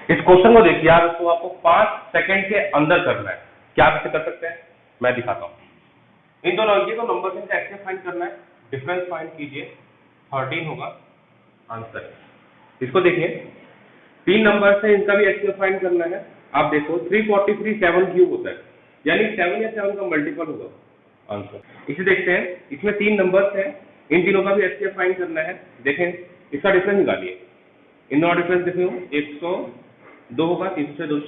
इस क्वेश्चन को देखिए आप, इसको आपको 5 सेकंड के अंदर करना है। क्या आप इसे कर सकते हैं? मैं दिखाता हूँ। इन दोनों ये तो नंबर से एक्सेस फाइंड करना है, डिफरेंस फाइंड कीजिए, 13 होगा आंसर। इसको देखिए, 3 नंबर से इनका भी एक्सेस फाइंड करना है। आप देखो 343 7 क्यूब होता है, यानी 7 या 7 का मल्टीपल होगा आंसर। इसे देखते हैं, इसमें 3 नंबर्स हैं, इन तीनों का भी एक्सेस फाइंड करना है। देखें इसका डिफरेंस निकालिए। इन दोनों डिफरेंस देखो 102 होगा, 302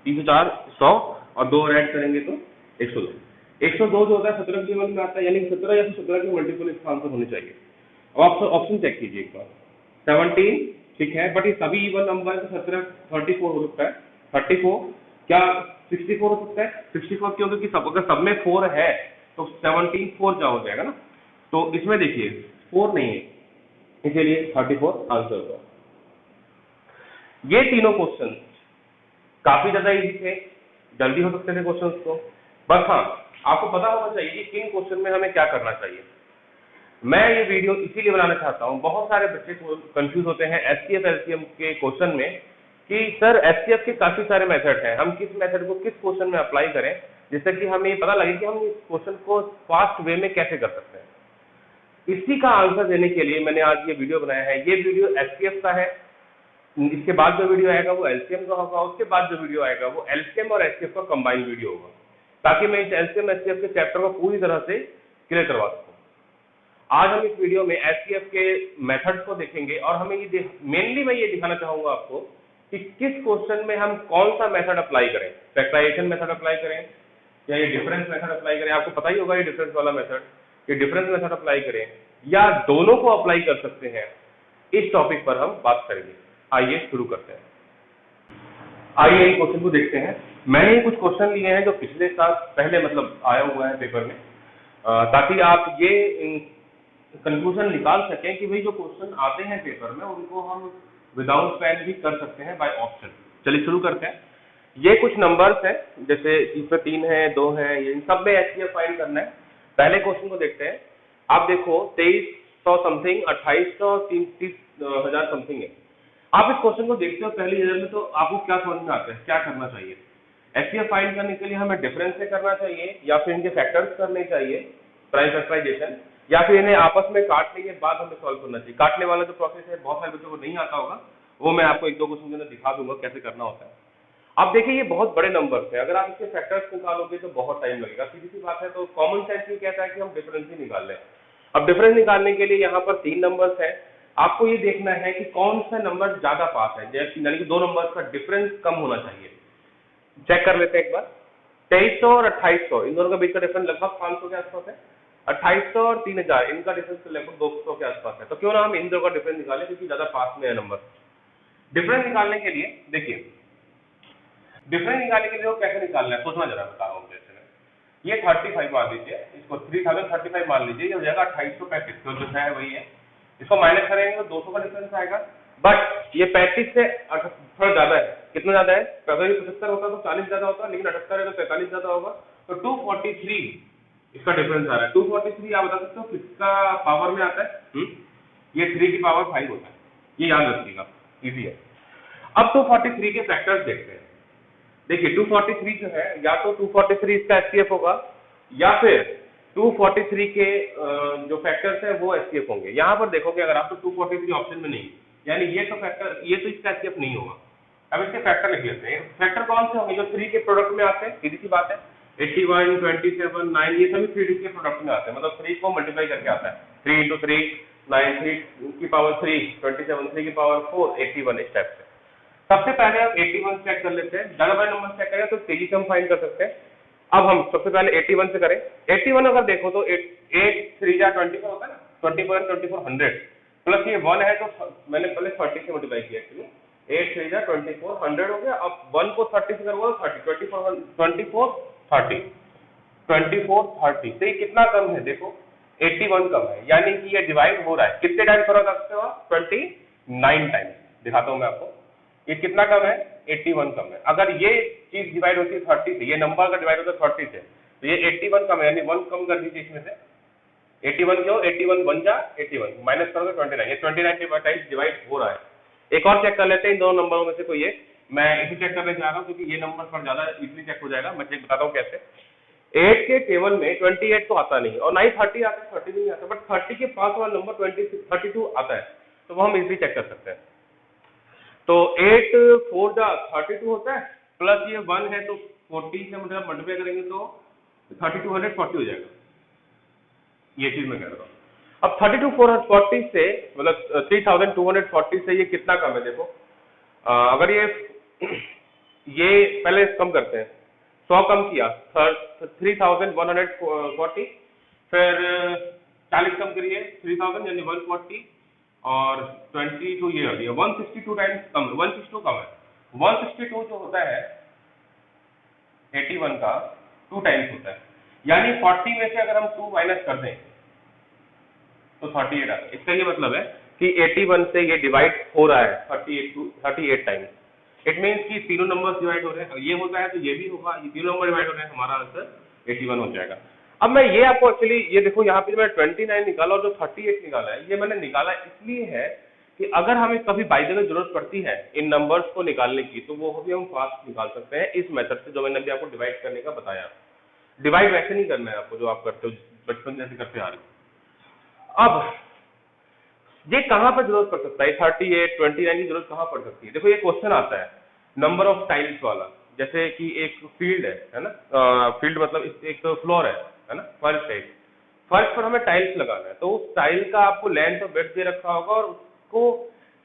304 100 और 2 और ऐड करेंगे तो 102। 102 जो होता है 17 के वन में आता है, यानी 17 या 17 के मल्टीपल इसका आंसर होने चाहिए। अब आप ऑप्शन चेक कीजिए एक बार। 17 ठीक है, बट ये सभी इवन नंबर है तो 17 34 हो सकता है। 34 क्या 64 हो सकता है? 64 क्यों? क्योंकि सब अगर सब में 4 है तो 17 4 क्या हो जाएगा ना, तो इसमें देखिए 4 नहीं है, इसीलिए 34 आंसर होगा। ये तीनों क्वेश्चन काफी ज्यादा इजी थे, जल्दी हो सकते थे क्वेश्चंस को, बस हाँ आपको पता होना चाहिए कि किन क्वेश्चन में हमें क्या करना चाहिए। मैं ये वीडियो इसीलिए बनाना चाहता हूँ, बहुत सारे बच्चे कंफ्यूज होते हैं एसटीएफ एलसीएम के क्वेश्चन में कि सर एसटीएफ के काफी सारे मेथड हैं, हम किस मेथड को किस क्वेश्चन में अप्लाई करें जिससे कि हमें पता लगे कि हम इस क्वेश्चन को फास्ट वे में कैसे कर सकते हैं। इसी का आंसर देने के लिए मैंने आज ये वीडियो बनाया है। ये वीडियो एसटीएफ का है, इसके बाद जो वीडियो आएगा वो एलसीएम का होगा, उसके बाद जो वीडियो आएगा वो एलसीएम और एचसीएफ का कंबाइंड वीडियो होगा, ताकि मैं इस एलसीएम एचसीएफ के चैप्टर को पूरी तरह से क्लियर करवा सकूं। आज हम इस वीडियो में एचसीएफ के मेथड्स को देखेंगे और हमें ये मेनली मैं ये दिखाना चाहूंगा आपको कि किस क्वेश्चन में हम कौन सा मेथड अप्लाई करें, फैक्टराइजेशन मेथड अप्लाई करें या ये डिफरेंस मेथड अप्लाई करें। आपको पता ही होगा ये डिफरेंस वाला मेथड, ये डिफरेंस मेथड अप्लाई करें या दोनों को अप्लाई कर सकते हैं। इस टॉपिक पर हम बात करेंगे। आइए शुरू करते हैं। आइए इन क्वेश्चन को देखते हैं। मैंने कुछ क्वेश्चन लिए हैं जो पिछले साल पहले मतलब आया हुआ है पेपर में, ताकि आप ये कंक्लूजन निकाल सकें कि भाई जो क्वेश्चन आते हैं पेपर में उनको हम विदाउट पेन भी कर सकते हैं बाय ऑप्शन। चलिए शुरू करते हैं। ये कुछ नंबर्स हैं, जैसे इसमें 3 है 2 है, ये इन सब में एचसीएफ फाइंड करना है। पहले क्वेश्चन को देखते हैं। आप देखो 2300 समथिंग, 2800 30,000 समथिंग है। आप इस क्वेश्चन को देखते हो पहली नजर में तो आपको क्या समझ में आता है, क्या करना चाहिए? एचसीएफ फाइंड करने के लिए हमें डिफरेंस से करना चाहिए या फिर इनके फैक्टर्स करने चाहिए, प्राइम फैक्टराइजेशन, या फिर इन्हें आपस में काटने के बाद हमें सॉल्व करना चाहिए। काटने वाला जो प्रोसेस है बहुत सारे बच्चों को नहीं आता होगा, वो मैं आपको 1-2 क्वेश्चन के अंदर दिखा दूंगा कैसे करना होता है। आप देखिए ये बहुत बड़े नंबर्स हैं, अगर आप इसके फैक्टर्स निकालोगे तो बहुत टाइम लगेगा, सीधी सी बात है। तो कॉमन सेंस ये कहता है कि हम डिफरेंस ही निकाल लें। अब डिफरेंस निकालने के लिए यहाँ पर 3 नंबर्स है, आपको ये देखना है कि कौन सा नंबर ज्यादा पास है, यानी कि 2 नंबर्स का डिफरेंस कम होना चाहिए। चेक कर लेते हैं एक बार। 2300 और 2800 इन दोनों का बीच का डिफरेंस लगभग 500 के आसपास है। 2800 और 3000 इनका डिफरेंस लगभग 200 के आसपास है। तो क्यों ना हम इन दोनों का डिफरेंस निकालें, क्योंकि ज्यादा पास में है नंबर। डिफरेंस निकालने के लिए देखिए, डिफरेंस निकालने के लिए वो कैसे निकालना है सोचना जरा, बता रहा हूँ। जैसे ये 35 मान लीजिए, इसको 3035 मान लीजिए, ये हो जाएगा 2835, तो जो है वही है। इसको माइनस करेंगे तो 200 का डिफरेंस आएगा, बट ये 35 से थोड़ा ज्यादा है। कितना ज्यादा है? अगर ये 75 होता तो 40 ज्यादा होता, लेकिन 78 है तो 43 ज्यादा होगा, तो 243 इसका डिफरेंस आ रहा है। 243 आप बता सकते हो किसका पावर में आता है? ये 3 की पावर 5 होता है, ये याद रखिएगा, इजी है। अब 243 के फैक्टर्स देखते हैं। देखिए 243 जो है, या तो 243 इसका एचसीएफ होगा या फिर 243 के जो फैक्टर्स हैं वो एचसीएफ होंगे। यहाँ पर देखोगे अगर आप तो 243 ऑप्शन में नहीं, यानी ये तो फैक्टर, ये तो इसका एचसीएफ नहीं होगा। अब इसके फैक्टर लिख लेते हैं। फैक्टर कौन से होंगे? जो 3 के प्रोडक्ट में आते हैं, सीधी सी बात है। 81 27 9 ये सभी 3 के प्रोडक्ट में आते हैं, मतलब 3 को मल्टीप्लाई करके आता है। 3 × 3 9, 3 की पावर 3 27, 3 की पावर 4 81 इस टाइप से। सबसे पहले हम 81 चेक कर लेते हैं। ज्यादा बड़े नंबर चेक करें तो तेजी से हम फाइंड कर सकते हैं। अब हम सबसे पहले 81 से करें। 81 अगर देखो तो 8 3 जा 24 होता है ना, 24 24 100 प्लस ये 1 है तो मैंने पहले 30 से मल्टीप्लाई किया एक्चुअली। 8 3 जा 24 100 हो गया। अब 1 को 30 से करोगे तो 30 24 30 24 30 तो ये कितना कम है? देखो 81 कम है, यानी कि ये डिवाइड हो रहा है। कितने टाइम्स हो रहा है? 29 टाइम्स। दिखाता हूं मैं आपको, ये कितना कम है? 81 कम है। अगर ये चीज डिवाइड होती है 30 से, ये नंबर का डिवाइड होता है 30 से, तो ये 81 कम है, यानी 1 कम कर दीजिए इसमें से। 81 क्यों? 81 बन जा 81 माइनस करोगे 29, ये 29 टाइम्स डिवाइड हो रहा है। एक और चेक कर लेते हैं इन दोनों नंबरों में से कोई एक। मैं इसे चेक करने जा रहा हूँ क्योंकि ये नंबर पर ज्यादा इजीली चेक हो जाएगा। मैं चेक बताता हूँ कैसे। 8 के टेबल में 28 तो आता नहीं और ना ही 30 आता है, 30 नहीं आता, बट 30 के पास वाला नंबर 32 आता है, तो वो हम इजीली चेक कर सकते हैं। तो 8 4 जा 32 होता है, प्लस ये 1 है तो 40 से मतलब मल्टीप्लाई करेंगे तो 3240 हो जाएगा। ये चीज मैं कह रहा हूँ। अब 3240 से मतलब 3240 से ये कितना कम है देखो। अगर ये पहले कम करते हैं, 100 कम किया 3140, फिर 40 कम करिए 3000 यानी 140 और 22 ये आ गया 162 टाइम्स कम है, 162 कम है। 162 जो होता है 81 का 2 टाइम्स होता है, यानी 40 में से अगर हम 2 माइनस कर दें तो 38 आता है। इसका ये मतलब है कि 81 से ये डिवाइड हो रहा है 38 टाइम्स। इट मीन्स कि तीनों नंबर्स डिवाइड हो रहे हैं, ये होता है तो ये भी होगा, ये तीनों नंबर डिवाइड हो रहे हैं, हमारा आंसर 81 हो जाएगा। अब मैं ये आपको एक्चुअली ये देखो यहाँ पे मैं 29 निकाला और जो 38 निकाला है, ये मैंने निकाला इसलिए है कि अगर हमें कभी बाय द वे जरूरत पड़ती है इन नंबर्स को निकालने की, तो वो भी हम फास्ट निकाल सकते हैं इस मेथड से जो मैंने अभी आपको डिवाइड करने का बताया। डिवाइड वैसे नहीं करना है आपको जो आप करते हो बचपन जैसे करते आ रहे हो। अब ये कहां पर जरूरत पड़ सकता है 38 29 की जरूरत कहां पड़ सकती है? देखो ये क्वेश्चन आता है नंबर ऑफ टाइल्स वाला, जैसे कि एक फील्ड है ना, फील्ड मतलब एक फ्लोर है ना, फर्श है, फर्श पर हमें टाइल्स लगाना है, तो उस टाइल का आपको लेंथ और ब्रेड्थ दे रखा होगा और उसको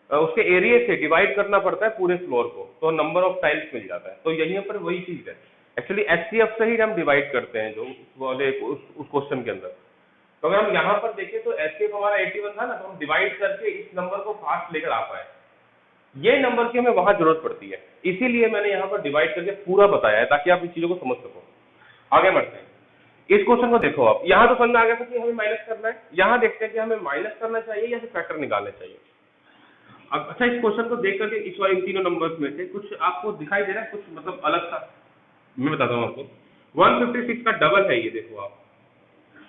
उसके एरिया से डिवाइड करना पड़ता है पूरे फ्लोर को, तो नंबर ऑफ टाइल्स मिल जाता है। तो यहीं पर वही चीज है एक्चुअली, एचसीएफ से ही हम डिवाइड करते हैं जो उस क्वेश्चन के अंदर। तो अगर हम यहाँ पर देखें तो एचसीएफ हमारा 81 था ना, तो हम डिवाइड करके इस नंबर को फास्ट लेकर आ पाए। ये नंबर की हमें वहां जरूरत पड़ती है, इसीलिए मैंने यहाँ पर डिवाइड करके पूरा बताया है ताकि आप इन चीजों को समझ सको। आगे बढ़ते हैं। इस क्वेश्चन को देखो आप, यहाँ तो समझ में आ गया था कि हमें माइनस करना है। यहाँ देखते हैं कि हमें माइनस करना चाहिए या फिर फैक्टर निकालना चाहिए। अब अच्छा, इस क्वेश्चन को देख करके इस इन तीनों नंबर्स में से कुछ आपको दिखाई दे रहा है, कुछ मतलब अलग सा? मैं बताता हूँ आपको। 156 का डबल है ये, देखो आप।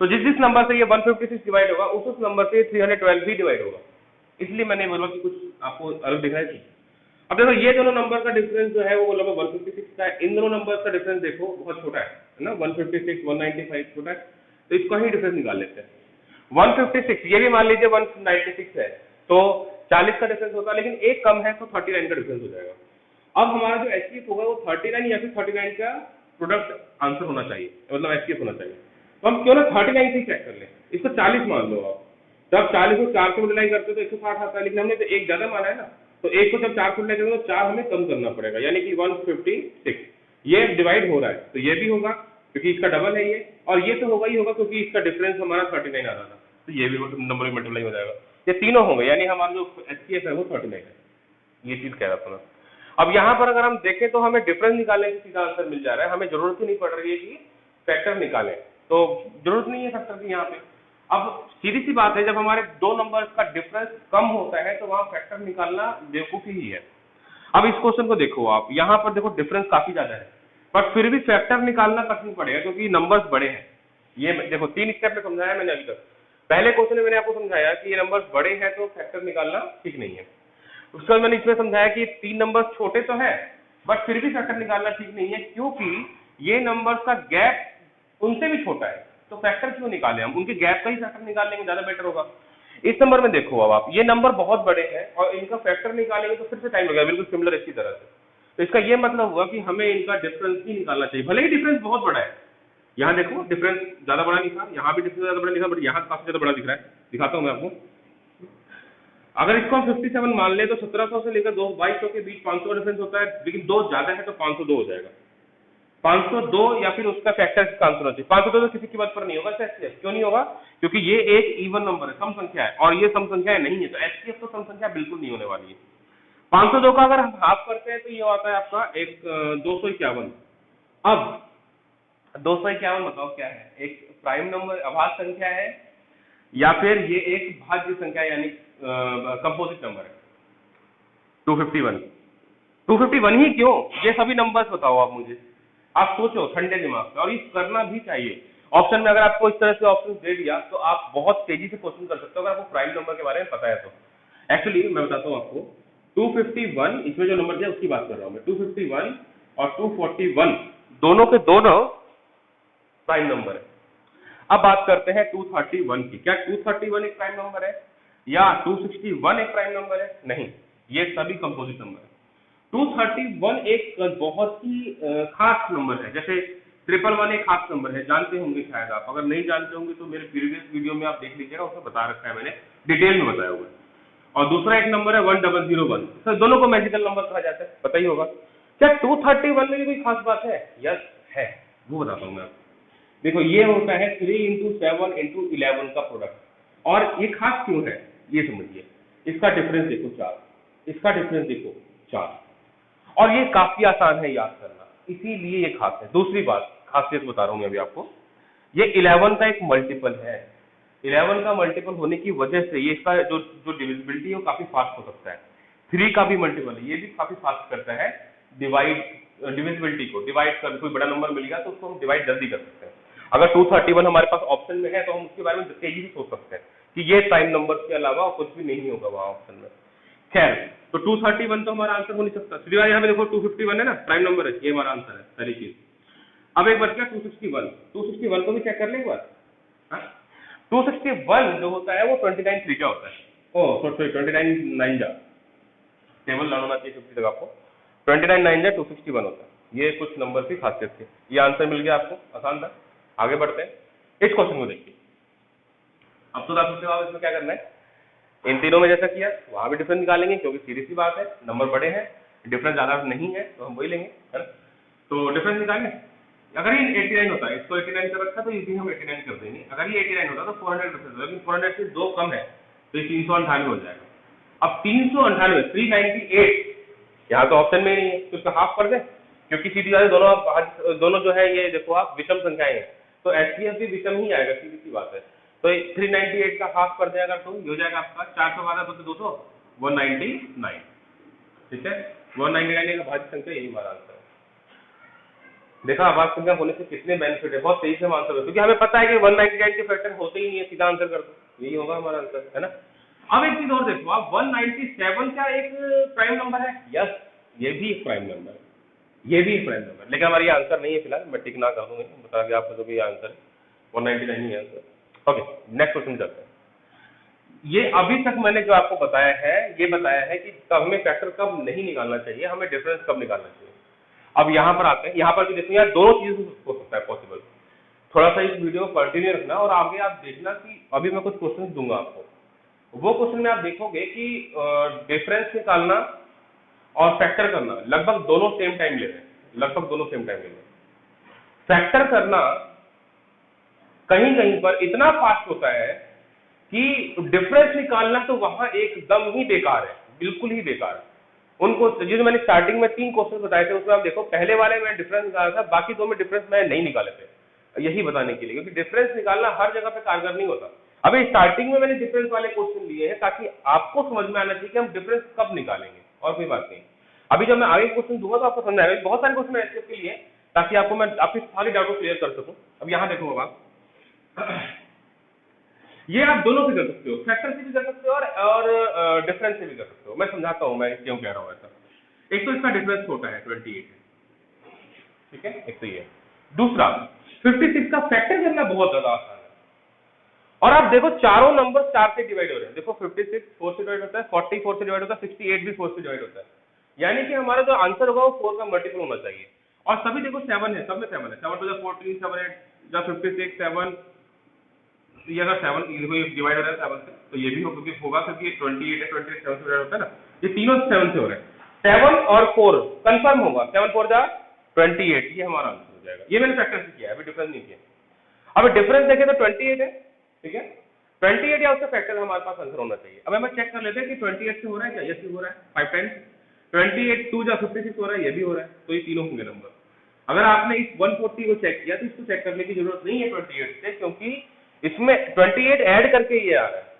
तो जिस नंबर से ये 156 डिवाइड होगा उस नंबर से 312 भी डिवाइड होगा, इसलिए मैंने बोला कि कुछ आपको अलग दिख रहा है। अब देखो ये दोनों नंबर का डिफरेंस जो है वो लगभग 156 का है। इन दोनों नंबर का डिफरेंस देखो बहुत छोटा है ना, 156 195 छोटा है, तो इसका ही डिफरेंस निकाल लेते हैं। 156 ये भी मान लीजिए 196 है, तो 40 का डिफरेंस होगा, लेकिन एक कम है तो 39 का डिफरेंस हो जाएगा। अब हमारा जो एचसीएफ होगा वो 39 या फिर 39 का प्रोडक्ट आंसर होना चाहिए, मतलब एचसीएफ होना चाहिए। तो हम क्यों ना 39 से चेक कर लें, इसको 40 मान लो आप। जब 40 को 4 से मल्टीप्लाई करते हो तो 160 आता है, लेकिन हमने तो एक ज्यादा माना है ना, तो एक को जब 4 से मल्टीप्लाई करेंगे तो 4 हमें कम करना पड़ेगा, यानी कि 156 ये डिवाइड हो रहा है, तो ये भी होगा क्योंकि इसका डबल है ये, और ये तो होगा ही होगा क्योंकि इसका डिफरेंस हमारा 39 आ रहा था, तो ये भी नंबर में मल्टीप्लाई हो जाएगा। ये तीनों होंगे, यानी हमारा जो एचसीएफ है वो 39 है। ये चीज कह रहा था मैं। अब यहाँ पर अगर हम देखें तो हमें डिफरेंस निकालने से सीधा आंसर मिल जा रहा है, हमें जरूरत ही नहीं पड़ रही है कि फैक्टर निकालें, तो जरूरत नहीं है फैक्टर की यहाँ पे। अब सीधी सी बात है, जब हमारे दो नंबर्स का डिफरेंस कम होता है तो वहां फैक्टर निकालना बेवकूफी ही है। अब इस क्वेश्चन को देखो आप, यहाँ पर देखो डिफरेंस काफी ज्यादा है, बट फिर भी फैक्टर निकालना कठिन पड़ेगा क्योंकि नंबर्स बड़े हैं। ये देखो 3 स्टेप में समझाया मैंने अभी तक। पहले क्वेश्चन में मैंने आपको समझाया कि ये नंबर्स बड़े हैं तो फैक्टर निकालना ठीक नहीं है। उसके बाद मैंने इसमें समझाया कि 3 नंबर्स छोटे तो है बट फिर भी फैक्टर निकालना ठीक नहीं है, क्योंकि ये नंबर्स का गैप उनसे भी छोटा है, तो फैक्टर क्यों निकालें हम, उनके गैप का ही फैक्टर निकाल लेंगे, ज्यादा बेटर होगा। इस नंबर में देखो अब आप, ये नंबर बहुत बड़े हैं और इनका फैक्टर निकालेंगे तो फिर से टाइम लगेगा, बिल्कुल सिमिलर इसी तरह से। तो इसका ये मतलब हुआ कि हमें इनका डिफरेंस ही निकालना चाहिए, भले ही डिफरेंस बहुत बड़ा है। यहाँ देखो डिफरेंस ज्यादा बड़ा लिखा, यहाँ भी डिफरेंस ज्यादा बड़ा लिखा, बट यहाँ काफी ज्यादा बड़ा दिख रहा है। दिखाता हूँ मैं आपको। अगर इसको हम 57 मान ले तो 1700 से लेकर 2200 के बीच 500 का डिफरेंस होता है, लेकिन 2 ज्यादा है तो 502 हो जाएगा। 502 या फिर उसका फैक्टर का आंसर होता है। 502 तो किसी की बात पर नहीं होगा, एचसीएफ क्यों नहीं होगा, क्योंकि ये एक इवन नंबर है, सम संख्या है, और ये सम संख्या नहीं है, तो एचसीएफ तो सम संख्या बिल्कुल नहीं होने वाली है। 502 का अगर हम हाफ करते हैं तो ये आता है आपका एक 251। अब 251 बताओ क्या है, एक प्राइम नंबर अभाज्य संख्या है या फिर ये एक भाज्य संख्या यानी कंपोजिट नंबर है। 251 ही क्यों, ये सभी नंबर्स बताओ आप मुझे, आप सोचो ठंडे दिमाग से, और ये करना भी चाहिए। ऑप्शन में अगर आपको इस तरह से ऑप्शन दे दिया तो आप बहुत तेजी से क्वेश्चन कर सकते हो अगर आपको प्राइम नंबर के बारे में पता है तो। एक्चुअली मैं बताता हूँ आपको, 251, इसमें जो नंबर दिया उसकी बात कर रहा हूं मैं। 251 और 241 दोनों के दोनों प्राइम नंबर है। अब बात करते हैं 231 की। क्या 231 एक प्राइम नंबर है या 261 एक प्राइम नंबर है? नहीं, ये सभी कंपोजिट नंबर है। 231 एक बहुत ही खास नंबर है, जैसे 111 एक खास नंबर है, जानते होंगे शायद आप। अगर नहीं जानते होंगे तो मेरे प्रीवियस वीडियो में आप देख लीजिएगा, उसमें बता रखा है मैंने, डिटेल में बताया हुआ है। और दूसरा एक नंबर है 1001, सर दोनों को मैजिकल नंबर कहा जाता है, पता ही होगा। क्या 231 में भी कोई खास बात है? यस है, वो बताता हूँ मैं आपको। देखो ये होता है 3 इंटू 7 इंटू 11 का प्रोडक्ट, और ये खास क्यों है ये समझिए। इसका डिफरेंस देखो 4, इसका डिफरेंस देखो 4, और ये काफी आसान है याद करना, इसीलिए ये खास है। दूसरी बात, खासियत बता रहा हूं मैं अभी आपको, ये 11 का एक मल्टीपल है। 11 का मल्टीपल होने की वजह से ये इसका जो जो डिविजिबिलिटी है वो काफी फास्ट हो सकता है। 3 का भी मल्टीपल है, ये भी काफी फास्ट करता है डिविजिबिलिटी को। डिवाइड कर, कोई बड़ा नंबर मिल गया तो उसको हम डिवाइड जल्दी कर सकते हैं। अगर 231 हमारे पास ऑप्शन में है तो हम उसके बारे में तेजी से सोच सकते हैं कि ये प्राइम नंबर के अलावा कुछ भी नहीं होगा वहां ऑप्शन में। खैर, तो 231 तो हमारा आंसर हो नहीं सकता। सीधी बात, यहाँ पे देखो 251 है ना, प्राइम नंबर है, ये हमारा आंसर है, पहली चीज। अब एक बच गया 261, 261 को भी चेक कर ले एक बार। 261 जो होता है वो 29 त्रिज्या होता है। ओ सॉरी, 29 9 जा, टेबल लाना चाहिए 50 तक आपको। 29 9 जा 261 होता है। ये कुछ नंबर की खासियत थी। ये आंसर मिल गया आपको, आसान था। आगे बढ़ते हैं, इस क्वेश्चन को देखिए। अब तो आप सकते हो आप इसमें क्या करना है, इन तीनों में जैसा किया वहां भी डिफरेंस निकालेंगे, क्योंकि सीरीज सी बात है, नंबर बड़े हैं, डिफरेंस ज्यादा नहीं है तो हम वही लेंगे, है ना। तो डिफरेंस निकालें। अगर ये 89 होता है, इसको 89 कर रखा तो ये भी हम 89 कर देंगे। अगर ये 89 होता तो 400 डिफरेंस होता, लेकिन 400 से 2 कम है तो ये 398 हो जाएगा। अब 398 398 यहाँ तो ऑप्शन में नहीं है, तो इसका हाफ कर दे, क्योंकि सीधी बात है, दोनों जो है ये देखो आप विषम संख्याएं हैं, तो एचसीएफ भी विषम ही आएगा, सीधी सी बात है। तो 398 का हाफ कर देगा तो ये हो जाएगा आपका 400 200 199, ठीक है। 199 का भाज्य संख्या, यही हमारा आंसर है। देखा अभाज्य संख्या होने से कितने बेनिफिट है, बहुत सही से हम आंसर कर, क्योंकि हमें पता है कि 199 के फैक्टर होते ही नहीं है, सीधा आंसर कर दो, यही होगा हमारा आंसर, है ना। अब एक चीज और देखो आप, 197 क्या एक प्राइम नंबर है? यस, ये भी एक प्राइम नंबर है, ये भी एक प्राइम नंबर है, लेकिन हमारा ये आंसर नहीं है फिलहाल, मैं टिक ना कर दूंगा, बता दिया आपको जो भी आंसर है 199 ही आंसर। ओके, नेक्स्ट क्वेश्चन चलते हैं। ये अभी तक मैंने जो आपको बताया है, ये बताया है कि हमें फैक्टर कब नहीं निकालना चाहिए, हमें डिफरेंस कब निकालना चाहिए। अब यहाँ पर आते हैं, यहाँ पर भी देखो यार दोनों चीजों हो सकता है पॉसिबल। थोड़ा सा इस वीडियो को कंटिन्यू रखना, और आगे आप देखना कि अभी मैं कुछ क्वेश्चन दूंगा आपको, वो क्वेश्चन में आप देखोगे कि डिफरेंस निकालना और फैक्टर करना लगभग दोनों सेम टाइम ले रहे हैं, लगभग दोनों सेम टाइम ले रहे हैं। फैक्टर करना कहीं कहीं पर इतना फास्ट होता है कि डिफरेंस निकालना तो वहां एकदम ही बेकार है, बिल्कुल ही बेकार। उनको जो मैंने स्टार्टिंग में 3 क्वेश्चन बताए थे उसमें आप देखो, पहले वाले में डिफरेंस निकाला था, बाकी 2 में डिफरेंस मैं नहीं निकाले थे, यही बताने के लिए, क्योंकि डिफरेंस निकालना हर जगह पे कारगर नहीं होता। अभी स्टार्टिंग में मैंने डिफरेंस वाले क्वेश्चन लिए हैं ताकि आपको समझ में आना चाहिए कि हम डिफरेंस कब निकालेंगे, और कोई बात नहीं। अभी जब मैं आगे क्वेश्चन दूंगा तो आपको समझ आएगा। बहुत सारे क्वेश्चन ऐसे के लिए ताकि आपको मैं आपकी सारी डाउट को क्लियर कर सकूं। अब यहाँ देखो आप, ये आप दोनों से कर सकते हो, फैक्टर से भी कर सकते हो और डिफरेंस से भी कर सकते हो। मैं समझाता हूं मैं क्यों कह रहा हूं ऐसा। एक तो इसका डिफरेंस छोटा है 28, ठीक है, एक तो ये। दूसरा 56 का फैक्टर करना बहुत ज्यादा आसान है, और आप देखो चारों नंबर 4 से डिवाइड हो रहे हैं। देखो 56 4 से डिवाइड होता है, 40 4 से डिवाइड होता है, 68 भी 4 से डिवाइड होता है, यानी कि हमारा जो आंसर होगा वो 4 का मल्टीपल होना चाहिए। और सभी देखो 7 है, सब में 7 है, 7 to the 14 7 8 या 56 7, ये अगर 7 डिवाइड हो रहा है 7 से तो ये भी होगा क्योंकि 28 है, 28 7 से डिवाइड होता है ना, ये तीनों 7 से हो रहे हैं। 7 और 4 कंफर्म होगा, 7 4 जा 28, ये हमारा आंसर हो जाएगा। ये मैंने फैक्टर से किया है, अभी डिफरेंस नहीं किया। अब डिफरेंस देखें तो 28 है, ठीक है, 28 या उसका फैक्टर हमारे पास आंसर होना चाहिए। अब हमें चेक कर लेते हैं कि 28 से हो रहा है क्या? यस हो रहा है, 5 टाइम्स 28 2 जा 56 हो रहा है, ये भी हो रहा है, तो ये तीनों होंगे नंबर। अगर आपने इस 140 को चेक किया तो इसको चेक करने की जरूरत नहीं है 28 से, क्योंकि इसमें 28 ऐड करके ये आ रहा है।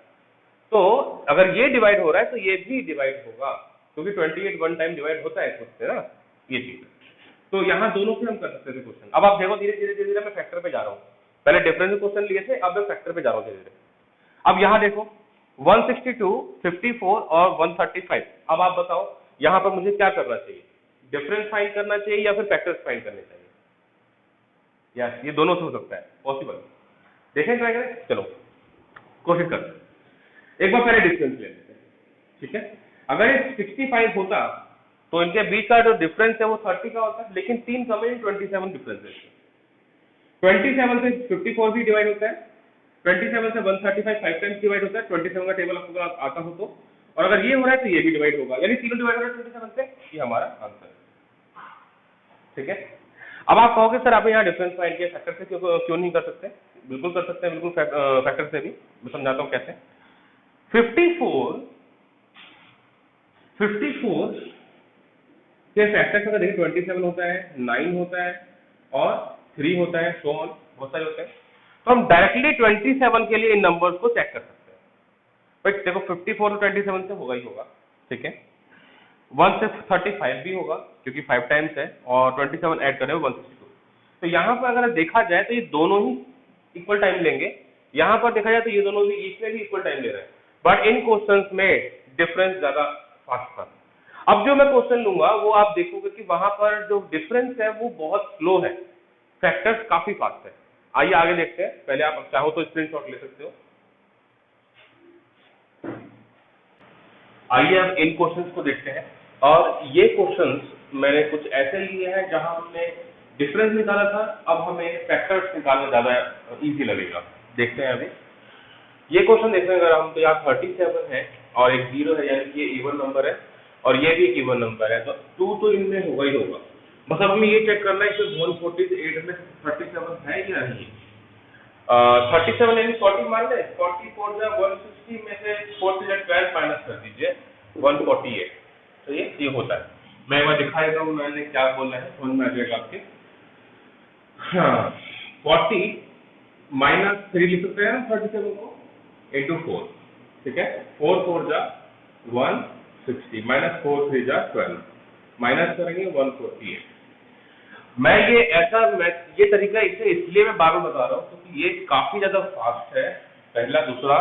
तो अगर ये डिवाइड हो रहा है तो ये भी डिवाइड होगा, क्योंकि 28 वन टाइम डिवाइड होता है खुद से ना, ये चीज। तो यहाँ दोनों से हम कर सकते थे क्वेश्चन। अब आप देखो धीरे धीरे मैं फैक्टर पे जा रहा हूँ, पहले डिफरेंस क्वेश्चन लिए थे, अब मैं फैक्टर पे जा रहा हूँ धीरे धीरे। अब यहाँ देखो 162, 54 और 135। अब आप बताओ यहां पर मुझे क्या करना चाहिए, डिफरेंस फाइंड करना चाहिए या फिर फैक्टर्स फाइंड करने चाहिए? यस, ये दोनों से हो सकता है, पॉसिबल। देखें ट्राई करें, चलो कोशिश करते हैं। एक बार पहले डिफरेंस ले लेते हैं, ठीक है। अगर ये 65 होता तो इनके बीच का जो डिफरेंस है वो 30 का होता है, लेकिन 3 कम है, 27 डिफरेंस है। 27 से 54 भी डिवाइड होता है, 27 से 135 5 टाइम्स डिवाइड होता है, 27 का टेबल आपको अगर आता हो तो, और अगर ये हो रहा है तो ये भी डिवाइड होगा, यानी तीनों डिवाइड हो रहा है 27 से। ये हमारा आंसर है, ठीक है। अब आप कहोगे सर आप यहाँ डिफरेंस फाइंड किया, फैक्टर से क्यों नहीं कर सकते? बिल्कुल कर सकते हैं, बिल्कुल फैक्टर से भी। मैं समझाता हूँ कैसे। 54 के फैक्टर्स अगर देखिए 27 होता है, 9 होता है और 3 होता है, सो ऑन, बहुत सारे होते हैं। तो हम डायरेक्टली 27 के लिए इन नंबर्स को चेक कर सकते हैं। भाई देखो 54 तो 27 से होगा ही होगा, ठीक है। 1 से 35 भी होगा क्योंकि 5 टाइम्स है, और 27 ऐड करें 162। तो यहाँ पर अगर देखा जाए तो ये दोनों ही इक्वल टाइम लेंगे, यहाँ पर देखा जाए तो ये दोनों भी इसमें भी इक्वल टाइम ले रहे हैं, बट इन क्वेश्चंस में डिफरेंस ज्यादा फास्ट था। अब जो मैं क्वेश्चन लूंगा वो आप देखोगे कि वहां पर जो डिफरेंस है वो बहुत स्लो है, फैक्टर्स काफी फास्ट है। आइए आगे देखते हैं, पहले आप चाहो तो स्क्रीनशॉट ले सकते हो। आइए अब इन क्वेश्चंस को देखते हैं, और ये क्वेश्चंस मैंने कुछ ऐसे लिए हैं जहां हमने डिफरेंस निकाला था, अब हमें फैक्टर्स निकालना ज्यादा इजी लगेगा। देखते हैं अभी ये क्वेश्चन देखते हैं। अगर हम तो यहाँ 37 है और एक 0 है, यानी कि ये इवन नंबर है और ये भी एक इवन नंबर है, तो 2 तो इनमें होगा ही होगा। बस अब हमें ये चेक करना है कि 148 में 37 है या नहीं। 37 यानी 40 मान ले, 44 या 160 में से 4 से 12 माइनस कर दीजिए, 148। तो ये होता है। मैं एक बार दिखाई दूँ मैंने क्या बोला है, समझ में आ जाएगा आपके। हाँ, 40 माइनस 3 लिख सकते हैं 37 को, इंटू 4, ठीक है। 4 4 जा 160 माइनस 4 3 जा 12, माइनस करेंगे 148। ये तरीका इसे इसलिए मैं बार बार बता रहा हूँ क्योंकि ये काफी ज्यादा फास्ट है, पहला। दूसरा,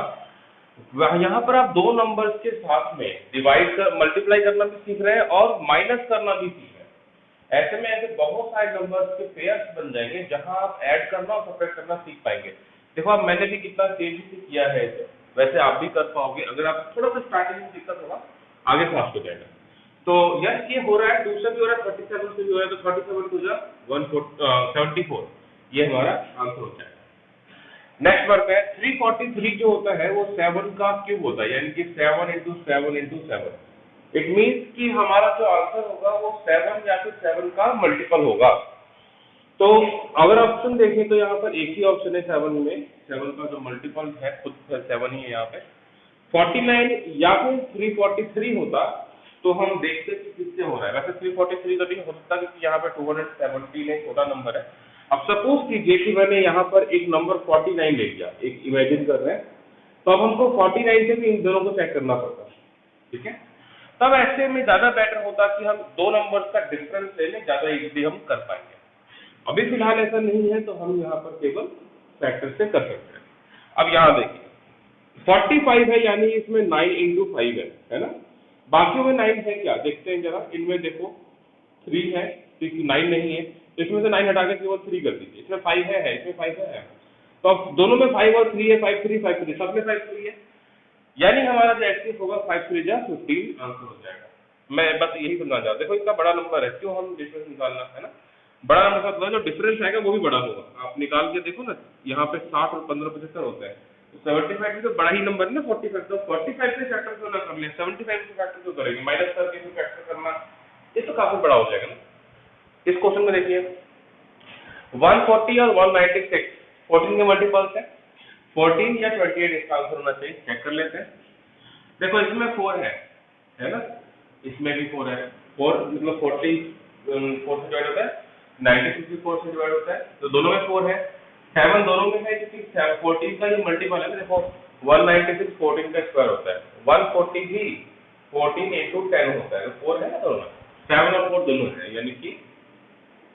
यहाँ पर आप दो नंबर्स के साथ में डिवाइड कर मल्टीप्लाई करना भी सीख रहे हैं और माइनस करना भी सीख रहे हैं। ऐसे में ऐसे बहुत सारे नंबर्स के पेयर्स बन जाएंगे जहां आप ऐड करना और सब्ट्रैक्ट करना सीख पाएंगे। देखो अब मैंने भी कितना तेजी से किया है इसे, वैसे आप भी कर पाओगे अगर आप थोड़ा सा स्टार्टिंग में दिक्कत होगा, आगे फास्ट हो जाएगा। तो यस, ये हो रहा है, 2 से भी हो रहा है, 37 से भी हो रहा है, तो 37 टू जा 174, ये हमारा आंसर हो जाएगा। नेक्स्ट वर्क है 343 जो होता है वो 7 का क्यूब होता है, यानी कि 7 इंटू 7 इंटू 7। इट मीन्स कि हमारा जो आंसर होगा वो 7 या फिर 7 का मल्टीपल होगा। तो अगर ऑप्शन देखें तो यहाँ पर एक ही ऑप्शन है 7 में, 7 का जो मल्टीपल है खुद 7 ही है यहाँ पे। 49 या फिर 343 होता तो हम देखते कि किससे हो रहा है। वैसे 343 तो नहीं हो सकता क्योंकि यहाँ पे 217 एक छोटा नंबर है। अब सपोज कीजिए कि मैंने यहाँ पर एक नंबर 49 ले लिया, एक इमेजिन कर रहे हैं, तो अब हमको 49 से भी इन दोनों को चेक करना पड़ता, ठीक है। तब ऐसे में ज्यादा बेटर होता कि हम दो नंबर्स का डिफरेंस ले लें, ज्यादा इजीली हम कर पाएंगे। अभी फिलहाल ऐसा नहीं है तो हम यहाँ पर केवल फैक्टर से कर सकते हैं। अब यहाँ देखिए 45 है, यानी इसमें 9 इंटू 5 है ना। बाकी में 9 है क्या, देखते हैं जरा। इनमें देखो 3 है, 9 नहीं है, तो इसमें से 9 हटा के केवल 3 कर दीजिए। इसमें 5 है, इसमें 5 है, तो अब दोनों में 5 और 3 है, 5 3 5 3, सब में 5 3 है, यानी हमारा जो एक्सिस होगा 5 3 जा 15 आंसर हो जाएगा। मैं बस यही समझना चाहता हूँ। देखो इतना बड़ा नंबर है, क्यों हम डिफरेंस निकालना है ना, बड़ा नंबर मतलब जो डिफरेंस आएगा वो भी बड़ा होगा। आप निकाल के देखो ना, यहाँ पे 60 और 15 75 होता है, तो 75 भी तो बड़ा ही नंबर है ना। 45 तो 45 से फैक्टर क्यों ना कर ले, 75 से फैक्टर क्यों करेंगे, माइनस करके भी फैक्टर करना, ये तो काफी बड़ा हो जाएगा ना। इस क्वेश्चन में देखिए 140 और 196 14 के मल्टीपल्स है, 14 या 28 इसका आंसर होना चाहिए। चेक कर लेते हैं। देखो इसमें 4 है ना, इसमें भी 4 है। 4 मतलब 40 4 से डिवाइड होता है, 96 भी 4 से डिवाइड होता है, तो दोनों में 4 है। 7 दोनों में है क्योंकि 14 का ये मल्टीपल है। देखो 196 14 का स्क्वायर होता है, 140 भी 14 into 10 होता है, 4 है ना दोनों में, 7 और 4 दोनों है, यानी कि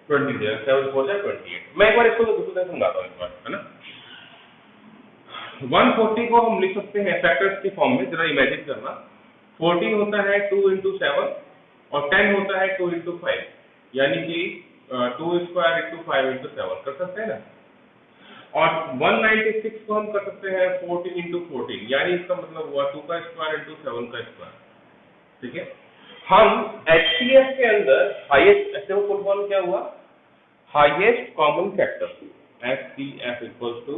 20 7 4 28। मैं एक बार इसको दूसरे से समझाता हूँ एक बार, है ना। 140 को हम लिख सकते हैं फैक्टर्स के फॉर्म में, जरा इमेजिन करना। 40 होता है 2 into 7 और 10 होता है 2 into 5, यानी कि 2 square into 5 into 7 कर सकते हैं ना। और 196 को हम कर सकते हैं 14 into 14, यानी इसका मतलब हुआ 2 का स्क्वायर into 7 का स्क्वायर। ठीक है, हम HCF के अंदर हाईएस्ट, HCF फुल फॉर्म क्या हुआ? Highest common factor. HCF equals to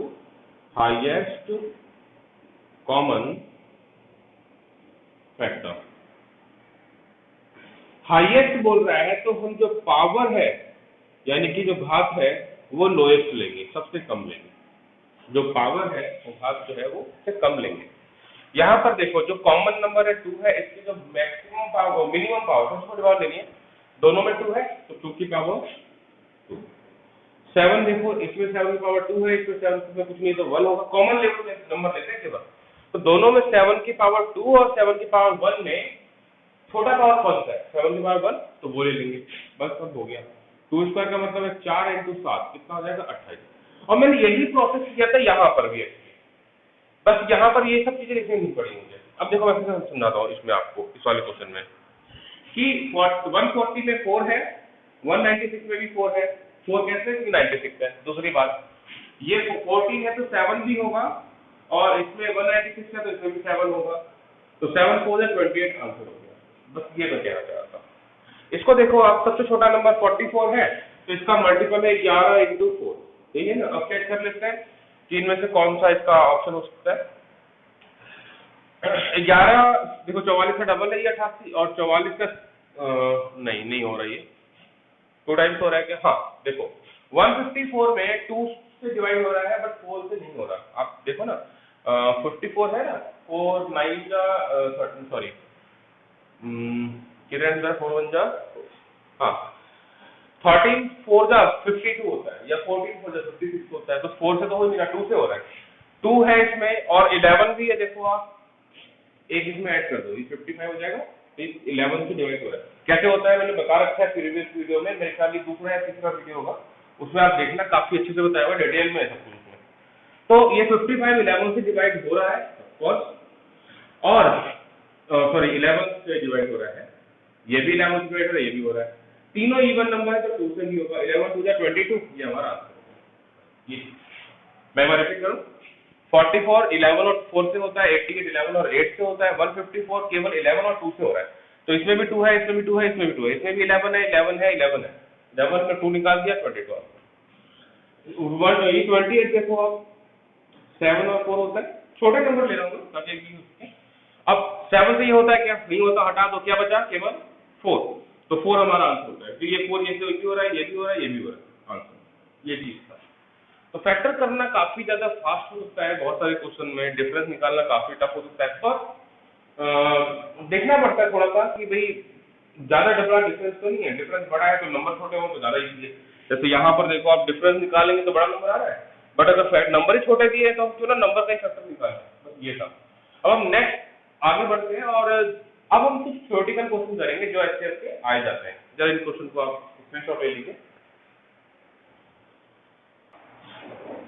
highest common factor. Highest बोल रहा है तो हम जो पावर है यानी कि जो घात है वो लोएस्ट लेंगे, सबसे कम लेंगे। जो पावर है वो घात जो है वो सबसे कम लेंगे। यहाँ पर देखो जो कॉमन नंबर है 2 है, इसकी जो मैक्सिमम पावर मिनिमम पावर उसको डिवाइड लेनी है, दोनों में 2 है तो 2 की पावर 2। 7 देखो, इसमें 7 की पावर 2 है, इसमें 7 में कुछ नहीं तो 1 होगा। कॉमन लेवल में नंबर लेते हैं केवल, तो दोनों में 7 की पावर 2 और 7 की पावर 1 में छोटा पावर कौन सा है? 7 की पावर 1, तो वो ले लेंगे, बस सब हो गया। 2 स्क्वायर का मतलब है 4 into 7 कितना हो जाएगा? 28। और मैंने यही प्रोसेस किया था यहाँ पर भी, बस यहाँ पर ये सब चीजें लिखनी नहीं पड़ी मुझे। अब देखो मैं फिर समझाता हूँ इसमें आपको, इस वाले क्वेश्चन में कि 140 में 4 है, 196 में भी 4 है। 4 कैसे? क्योंकि 96 है। दूसरी बात, ये 14 है तो 7 भी होगा, और इसमें 196 है तो इसमें भी 7 होगा, तो 7 4 है 28 आंसर हो गया। बस ये मैं कहना चाह रहा था। इसको देखो आप, सबसे छोटा नंबर 44 है तो इसका मल्टीपल है 11 into 4, यही है ना। अब चेक कर लेते हैं कि इनमें से कौन सा इसका ऑप्शन हो सकता है। 11 देखो 44 का डबल है ये 88, और 44 का नहीं हो रहा, ये 2 टाइम्स हो रहा है क्या? हाँ देखो 154 में 2 से डिवाइड हो रहा है बट 4 से नहीं हो रहा। आप देखो ना 54 है ना, 4 9 जा सॉरी किरण जा 4 1 जा, हाँ 13 4 जा 52 होता है, या 14 4 जा 56 होता है, तो 4 से तो हो नहीं रहा, 2 से हो रहा है। 2 है इसमें और 11 भी है, देखो आप एक इसमें ऐड कर दो, ये 55 हो जाएगा, 11 से डिवाइड हो रहा है। कैसे होता है मैंने बता रखा है प्रीवियस वीडियो में, मेरे ख्याल दूसरा या तीसरा वीडियो होगा, उसमें आप देखना, काफी अच्छे से बताया हुआ, डिटेल में है सब कुछ में। तो ये 55 11 से डिवाइड हो रहा है ऑफकोर्स, और सॉरी 11 से डिवाइड हो रहा है, ये भी 11 से डिवाइड हो रहा है, ये भी हो रहा है। तीनों इवन नंबर है तो 2 से भी होगा। 11 2 जा 22, ये हमारा आंसर। ये मैं रिपीट करूं, 44 11 और 4 से होता है, 88 11 और 8 से होता है, 154 केवल 11 और 2 से हो रहा है। तो इसमें भी 2 है, इसमें भी 2 है, इसमें भी 2 है, इसमें भी 11 है, 11 है, 11 है, 11 में 2 निकाल दिया 22। 128 देखो आप, 7 और 4 होता है, छोटे नंबर ले रहा हूँ ताकि अब 7 से ये होता है क्या? नहीं होता, हटा दो, क्या बचा? केवल 4, तो 4 हमारा आंसर होता है। तो ये 4 ये भी हो रहा है, ये भी हो रहा है, ये भी हो रहा है, आंसर ये चीज था। तो फैक्टर करना काफी ज्यादा फास्ट हो सकता है, बहुत सारे क्वेश्चन में डिफरेंस निकालना काफी टफ हो सकता है, पर देखना पड़ता है थोड़ा सा कि भाई ज्यादा बड़ा डिफरेंस तो नहीं है, डिफरेंस बड़ा है तो नंबर छोटे हो तो ज्यादा इजी है। जैसे यहाँ पर देखो आप डिफरेंस निकालेंगे तो बड़ा नंबर आ रहा है, बट अगर नंबर ही छोटे दिए तो हम क्यों ना नंबर का ही फैक्टर निकालें, बस ये था। अब हम नेक्स्ट आगे बढ़ते हैं, और अब हम कुछ थ्योरेटिकल क्वेश्चन करेंगे जो HCF के आए जाते हैं। जरा इन क्वेश्चन को आप स्क्रीनशॉट ले लीजिए।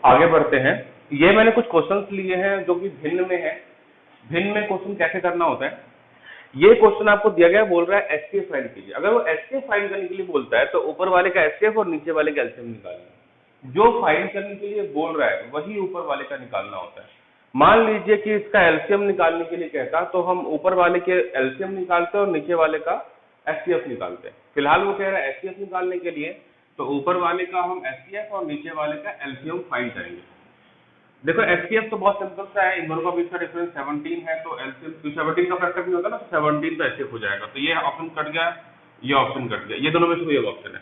आगे बढ़ते हैं, ये मैंने कुछ क्वेश्चंस लिए हैं जो कि भिन्न में है। भिन्न में क्वेश्चन कैसे करना होता है, ये क्वेश्चन आपको दिया गया है, बोल रहा है HCF फाइंड कीजिए। अगर वो HCF फाइंड करने के लिए बोलता है तो ऊपर वाले का HCF और नीचे वाले का LCM निकालना। जो फाइंड करने के लिए बोल रहा है वही ऊपर वाले का निकालना होता है। मान लीजिए कि इसका LCM निकालने के लिए कहता तो हम ऊपर वाले के LCM निकालते और नीचे वाले का HCF निकालते हैं। फिलहाल वो कह रहा है HCF निकालने के लिए, तो ऊपर वाले का हम HCF और नीचे वाले का LCM फाइंड करेंगे। देखो HCF तो बहुत सिंपल सा है, इन दोनों का बीच का डिफरेंस 17 है, तो LCM 17 का फैक्टर भी होता है ना, तो 17 का HCF हो जाएगा। तो ये ऑप्शन कट गया, ये ऑप्शन कट गया, ये दोनों में से कोई एक ऑप्शन है।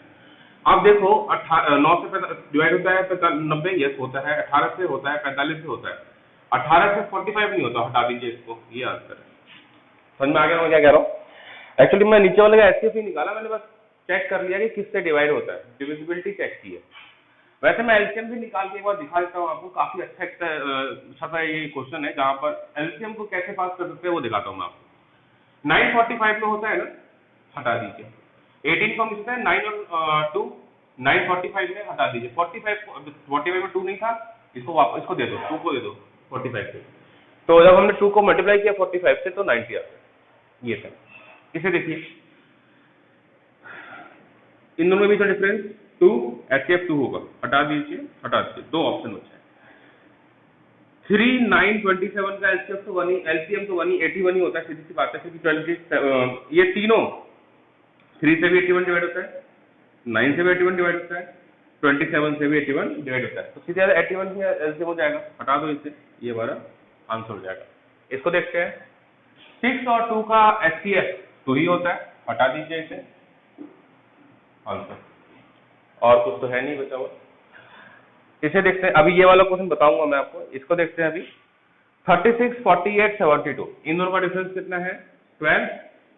अब देखो 9 से डिवाइड होता है 90, यस होता है, 18 से होता है, 45 से होता है, 18 से 45 नहीं होता, हटा दीजिए इसको, ये आंसर है। समझ में आ गया मैं क्या कह रहा हूँ? एक्चुअली मैं नीचे वाले का HCF ही निकाला, मैंने बस चेक कर लिया कि किससे डिवाइड होता है, डिविजिबिलिटी चेक की है। वैसे मैं LCM भी निकाल के एक बार दिखा देता हूँ आपको, काफी अच्छा सा ये क्वेश्चन है जहाँ पर LCM को कैसे पास कर सकते हैं वो दिखाता हूँ मैं आपको। 945 में होता है ना, हटा दीजिए। 18 को मिलता है 9 और 2, 945 में हटा दीजिए। 45 में 2 नहीं था, इसको वापस इसको दे दो, 2 को दे दो, 45 से। तो जब हमने 2 को मल्टीप्लाई किया 45 से तो 90 आता है। ये था। इसे देखिए, इन दोनों में भी तो डिफरेंस 2, HCF 2 होगा, हटा दीजिए, दो ऑप्शन बचे। 3, 9, 27 का LCM तो 81 ही होता है, सीधी सी बात है, क्योंकि ये तीनों 3 से भी 81 डिवाइड होता है, 9 से भी 81 डिवाइड होता है, 27 से भी 81 डिवाइड होता है। तो सीधे 81 में LCM हो जाएगा, हटा दो इसे, ये हमारा आंसर हो जाएगा। इसको देखते हैं, 6 और 2 का HCF 2 ही होता है, हटा दीजिए इसे, आंसर। और कुछ तो है नहीं बचा हुआ। इसे देखते हैं, अभी ये वाला क्वेश्चन बताऊंगा मैं आपको, इसको देखते हैं अभी। 36, 48, 72, इन दोनों का डिफरेंस कितना है? 12।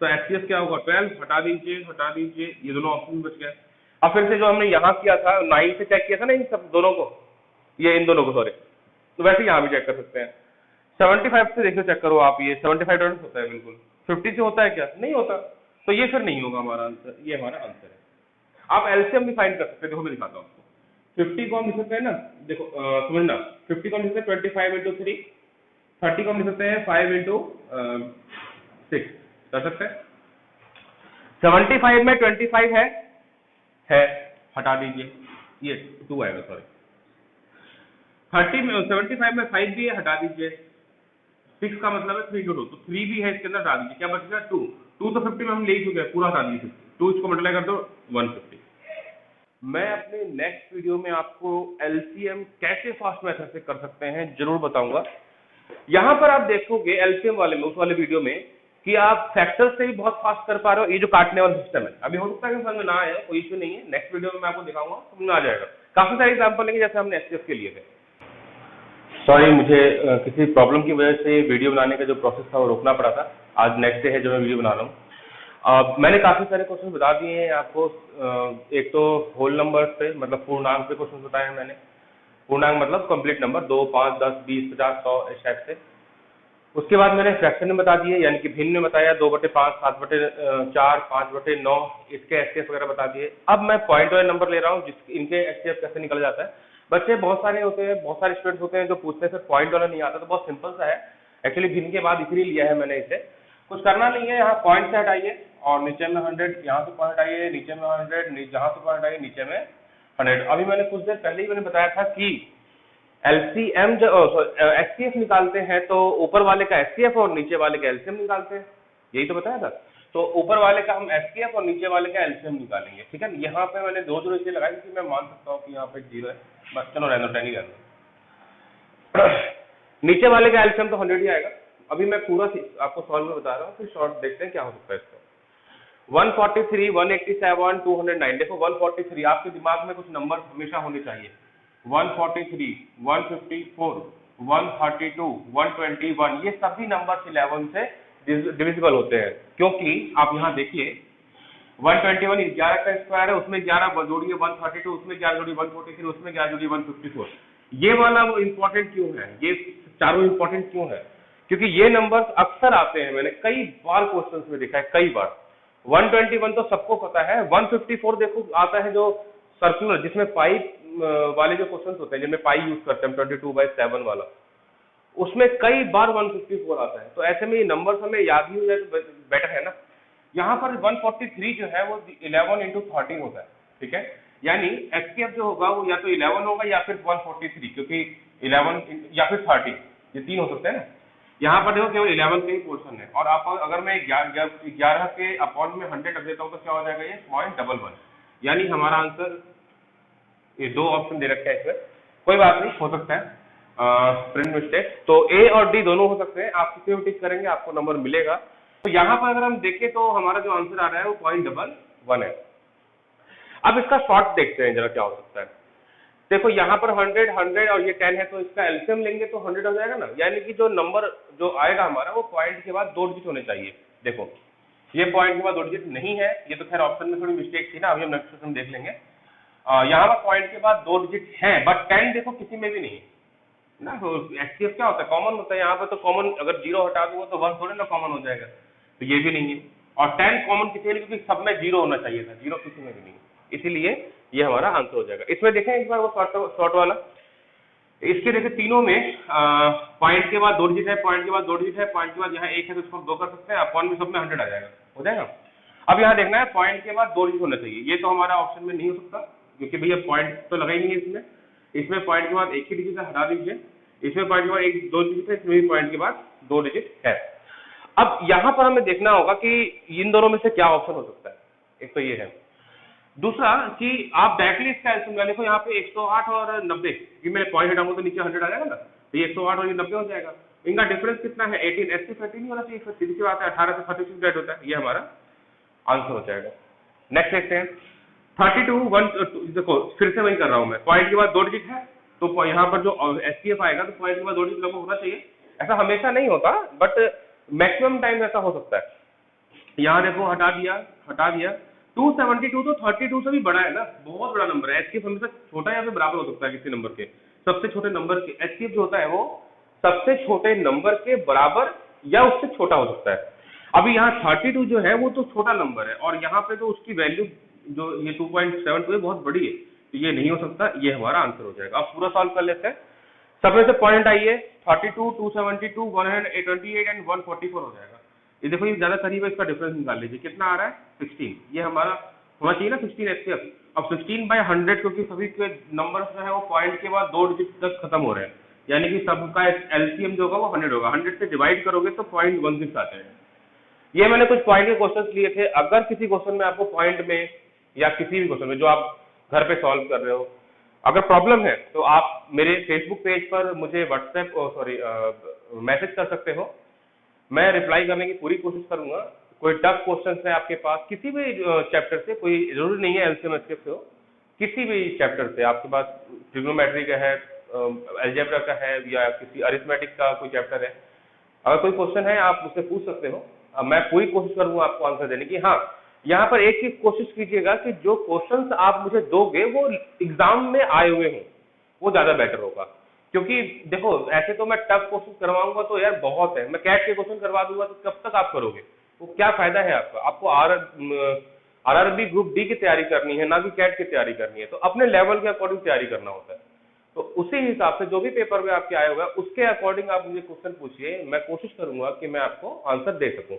तो HCF क्या होगा? 12, हटा दीजिए, ये दोनों ऑप्शन बच गए। अब फिर से जो हमने यहाँ किया था 9 से चेक किया था ना, इन सब दोनों को, ये इन दोनों को, सॉरी, तो वैसे यहाँ भी चेक कर सकते हैं। 75 से देखो, चेक करो आप, ये 75 डिफरेंस होता है बिल्कुल। 50 से होता है क्या? नहीं होता। तो ये फिर नहीं होगा हमारा आंसर, ये हमारा आंसर है। आप एलसीएम भी फाइंड कर सकते हैं, देखो मैं दिखाता हूँ आपको। 50 को हम लिख सकते हैं ना, देखो समझना, 50 को हम लिख सकते हैं 25 into 3, 30 को हम लिख सकते हैं 5 into 6, कर सकते हैं। 75 में 25 है, हटा दीजिए, ये 2 आएगा, सॉरी। 30 में 75 में 5 भी है, हटा दीजिए। 6 का मतलब है 3 into 2, तो 3 भी है इसके अंदर, हटा दीजिए। क्या बचेगा? 2 तो 50 में हम ले ही चुके हैं, पूरा हटा दीजिए। 2 इसको मल्टीप्लाई कर दो, 150। मैं अपने नेक्स्ट वीडियो में आपको एलसीएम कैसे फास्ट मेथड से कर सकते हैं जरूर बताऊंगा। यहां पर आप देखोगे एलसीएम वाले में, उस वाले वीडियो में, कि आप फैक्टर से भी बहुत फास्ट कर पा रहे हो। ये जो काटने वाला सिस्टम है, अभी हो सकता है कि समझ में ना आया, कोई इश्यू नहीं है, नेक्स्ट वीडियो में मैं आपको दिखाऊंगा, समझ में आ जाएगा। काफी सारे एग्जाम्पल लेंगे, जैसे हमने एचसीएफ के लिए थे। सॉरी, मुझे किसी प्रॉब्लम की वजह से वीडियो बनाने का जो प्रोसेस था वो रोकना पड़ा था। आज नेक्स्ट डे है जब मैं वीडियो बना रहा हूँ। मैंने काफी सारे क्वेश्चन बता दिए हैं आपको। एक तो होल नंबर्स पे, मतलब पूर्णांक पे क्वेश्चन बताए हैं मैंने। पूर्णांक मतलब कंप्लीट नंबर, 2, 5, 10, 20, 50, 100, इस टाइप से। उसके बाद मैंने फ्रैक्शन में बता दिए, यानी कि भिन्न में बताया, 2/5, 7/4, 5/9, इसके एचसीएफ वगैरह बता दिए। अब मैं पॉइंट वाले नंबर ले रहा हूँ, इनके एचसीएफ कैसे निकल जाता है। बच्चे बहुत सारे होते हैं, बहुत सारे स्टूडेंट्स होते हैं जो पूछते हैं सर पॉइंट वाला नहीं आता, तो बहुत सिंपल सा है एक्चुअली। भिन्न के बाद इसलिए लिया है मैंने इसे, कुछ करना नहीं है। यहाँ पॉइंट से हटाइए और नीचे में 100, यहाँ से पॉइंट हटाइए, नीचे में 100, जहाँ से पॉइंट हटाइए नीचे में 100। अभी मैंने कुछ देर पहले ही मैंने बताया था कि एलसीएम एचसीएफ निकालते हैं तो ऊपर वाले का एचसीएफ और नीचे वाले का एलसीएम निकालते हैं, यही तो बताया था। तो ऊपर वाले का हम एचसीएफ और नीचे वाले का एलसीएम निकालेंगे, ठीक है। यहाँ पे मैंने 2 0 इसलिए लगाई कि मैं मान सकता हूँ कि यहाँ पे 0 है, बस चलो रहने दो, 10 ही रहने। नीचे वाले का एलसीएम तो 100 ही आएगा। अभी मैं पूरा आपको सॉल्व में बता रहा हूँ, फिर शॉर्ट देखते हैं क्या हो सकता है इसका। 143, 187, 209। देखो 143, आपके दिमाग में कुछ नंबर हमेशा होने चाहिए। 143, 154, 132, 121, ये सभी नंबर 11 से डिविजिबल होते हैं, क्योंकि आप यहाँ देखिए 121 11 का स्क्वायर है, उसमें 11 जोड़िए 132, उसमें 11 जोड़िए 143, उसमें 11 जोड़िए 154। ये वाला वो इंपॉर्टेंट क्यों है, ये चारों इंपॉर्टेंट क्यों है? क्योंकि ये नंबर्स अक्सर आते हैं, मैंने कई बार क्वेश्चंस में देखा है, कई बार। 121 तो सबको पता है। 154 देखो आता है जो सर्कुलर, जिसमें पाई वाले जो क्वेश्चंस होते हैं, जिनमें पाई यूज करते हैं, 22/7 वाला, उसमें कई बार 154 आता है। तो ऐसे में ये नंबर्स हमें याद ही हो जाए तो बेटर है ना। यहाँ पर 143 जो है वो 11 into 13 होता है, ठीक है। यानी एचसीएफ जो होगा वो या तो 11 होगा या फिर 143, क्योंकि 11 या फिर 30, ये 3 हो सकते हैं ना। यहाँ पर देखो केवल 11 के ही पोर्शन है, और आप अगर मैं 11 के अपॉन में 100 रख देता हूँ तो क्या हो जाएगा, ये 0.11। यानी हमारा आंसर, ये 2 ऑप्शन दे रखे हैं इसमें, कोई बात नहीं, हो सकता है प्रिंट मिस्टेक। तो ए और डी दोनों हो सकते हैं, आप किसी में टिक करेंगे आपको नंबर मिलेगा। तो यहाँ पर अगर हम देखें तो हमारा जो आंसर आ रहा है वो 0.11 है। अब इसका शॉर्ट देखते हैं जरा क्या हो सकता है। देखो यहाँ पर 100, 100 और ये 10 है, तो इसका एलसीएम लेंगे तो 100 हो जाएगा ना। यानी कि जो नंबर जो आएगा हमारा वो पॉइंट के बाद 2 डिजिट होने चाहिए। देखो ये पॉइंट के बाद 2 डिजिट नहीं है, ये तो खैर ऑप्शन में थोड़ी मिस्टेक थी ना, अभी हम नेक्स्ट क्वेश्चन देख लेंगे। यहाँ पर पॉइंट के बाद 2 डिजिट है, बट 10 देखो किसी में भी नहीं है ना। तो एचसीएफ क्या होता है, कॉमन होता है। यहाँ पर तो कॉमन, अगर 0 हटा दूंगा तो 1 थोड़े ना कॉमन हो जाएगा, तो ये भी नहीं है। और 10 कॉमन किसी में, क्योंकि सब में 0 होना चाहिए था, 0 किसी में भी नहीं, इसीलिए ये हमारा आंसर हो जाएगा। इसमें देखें एक बार वो शॉर्ट वाला, इसके देखिए तीनों में पॉइंट के बाद 2 डिजिट है, पॉइंट के बाद 2 डिजिट है, पॉइंट के बाद यहाँ 1 है तो इसको 2 कर सकते हैं, अपॉन में सब में 100 आ जाएगा, हो जाएगा। अब यहाँ देखना है पॉइंट के बाद 2 डिजिट होना चाहिए, ये तो हमारा ऑप्शन में नहीं हो सकता क्योंकि भैया पॉइंट तो लगा ही नहीं है इसमें। इसमें पॉइंट के बाद 1 ही डिजिट है, हटा दीजिए। इसमें पॉइंट के बाद 1-2 डिजिट है, इसमें भी पॉइंट के बाद 2 डिजिट है। अब यहाँ पर हमें देखना होगा कि इन दोनों में से क्या ऑप्शन हो सकता है। एक तो ये है, दूसरा कि आप डायरेक्टली इसका एल्सियम देखो, यहाँ पे 108 और 90 कि मैं पॉइंट हटाऊंगा तो नीचे 100 आ जाएगा ना, तो ये 108 और ये 90 हो जाएगा। इनका डिफरेंस कितना है 18, ऐसे 13 नहीं होना चाहिए, सीधी सी बात है 18 से 36 डिवाइड होता है, ये हमारा आंसर हो जाएगा। नेक्स्ट देखते हैं 32 1 देखो फिर से वही कर रहा हूं मैं, पॉइंट के बाद 2 डिजिट है तो यहाँ पर जो एसटीएफ आएगा तो पॉइंट के बाद 2 डिजिट लगभग होना चाहिए। ऐसा हमेशा नहीं होता बट मैक्सिमम टाइम ऐसा हो सकता है। यहाँ देखो हटा दिया 272 तो 32 से भी बड़ा है ना, बहुत बड़ा नंबर है। एचसीएफ हमेशा छोटा या फिर बराबर हो सकता है किसी नंबर के, सबसे छोटे नंबर के एचसीएफ जो होता है वो सबसे छोटे नंबर के बराबर या उससे छोटा हो सकता है। अभी यहाँ 32 जो है वो तो छोटा नंबर है और यहाँ पे तो उसकी वैल्यू जो ये 2.72 है बहुत बड़ी है, तो ये नहीं हो सकता, ये हमारा आंसर हो जाएगा। अब पूरा सॉल्व कर लेते हैं, सब में से पॉइंट आइए 32, 272, 128 एंड 144 हो जाएगा। ये देखो ये ज्यादा करीब है, इसका डिफरेंस निकाल लीजिए कितना आ रहा है 16, ये हमारा होना चाहिए ना 16 एचसीएफ। अब 16/100 क्योंकि सभी के नंबर जो है वो पॉइंट के बाद 2 डिजिट तक खत्म हो रहे हैं, यानी कि सबका एलसीएम जो होगा वो 100 होगा। 100 से डिवाइड करोगे तो 0.16 आते हैं। ये मैंने कुछ पॉइंट के क्वेश्चन लिए थे, अगर किसी क्वेश्चन में आपको पॉइंट में या किसी भी क्वेश्चन में जो आप घर पे सॉल्व कर रहे हो अगर प्रॉब्लम है तो आप मेरे फेसबुक पेज पर मुझे व्हाट्सएप मैसेज कर सकते हो, मैं रिप्लाई करने की पूरी कोशिश करूंगा। कोई टफ क्वेश्चन है आपके पास किसी भी चैप्टर से, कोई जरूरी नहीं है एलसीएम एचसीएफ से हो, किसी भी चैप्टर से आपके पास ट्रिग्नोमेट्री का है, अलजेब्रा का है या किसी अरिथमेटिक का कोई चैप्टर है, अगर कोई क्वेश्चन है आप मुझसे पूछ सकते हो, मैं पूरी कोशिश करूंगा आपको आंसर देने की। हाँ, यहाँ पर एक चीज कोशिश कीजिएगा कि जो क्वेश्चंस आप मुझे दोगे वो एग्जाम में आए हुए हों, वो ज्यादा बेटर होगा। क्योंकि देखो ऐसे तो मैं टफ क्वेश्चन करवाऊंगा तो यार बहुत है, मैं कैट के क्वेश्चन करवा दूंगा तो कब तक आप करोगे, वो क्या फायदा है आपका। आपको आरआरबी ग्रुप डी की तैयारी करनी है, ना कि कैट की तैयारी करनी है, तो अपने लेवल के अकॉर्डिंग तैयारी करना होता है। तो उसी हिसाब से जो भी पेपर में आपके आए हुए उसके अकॉर्डिंग आप मुझे क्वेश्चन पूछिए, मैं कोशिश करूंगा कि मैं आपको आंसर दे सकूं।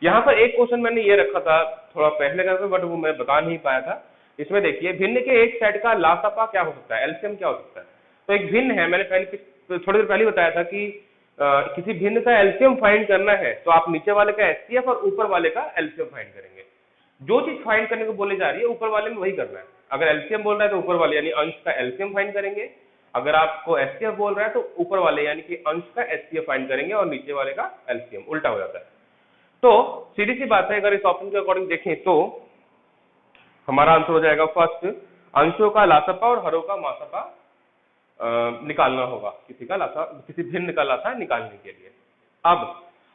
यहाँ पर एक क्वेश्चन मैंने ये रखा था थोड़ा पहले का, बट वो मैं बता नहीं पाया था। इसमें देखिए भिन्न के एक सेट का लासपा क्या हो सकता है, एलसीएम क्या हो सकता है। तो एक भिन्न है, मैंने पहले थोड़ी देर पहले बताया था कि किसी भिन्न का एलसीएम फाइंड करना है तो आप नीचे वाले का एचसीएफ और ऊपर वाले का एलसीएम फाइंड करेंगे। जो चीज फाइंड करने को बोली जा रही है ऊपर वाले में वही करना है। अगर एलसीएम बोल रहा है तो ऊपर वाले यानी अंश का एलसीएम फाइंड करेंगे, अगर आपको एचसीएफ बोल रहा है तो ऊपर वाले यानी कि अंश का एचसीएफ फाइंड करेंगे और नीचे वाले का एलसीएम, उल्टा हो जाता है। तो सीधी सी बात है, अगर इस ऑप्शन के अकॉर्डिंग देखें तो हमारा आंसर हो जाएगा फर्स्ट, अंशों का लासपा और हरों का मासपा निकालना होगा, किसी भिन्न का लासा निकालने के लिए। अब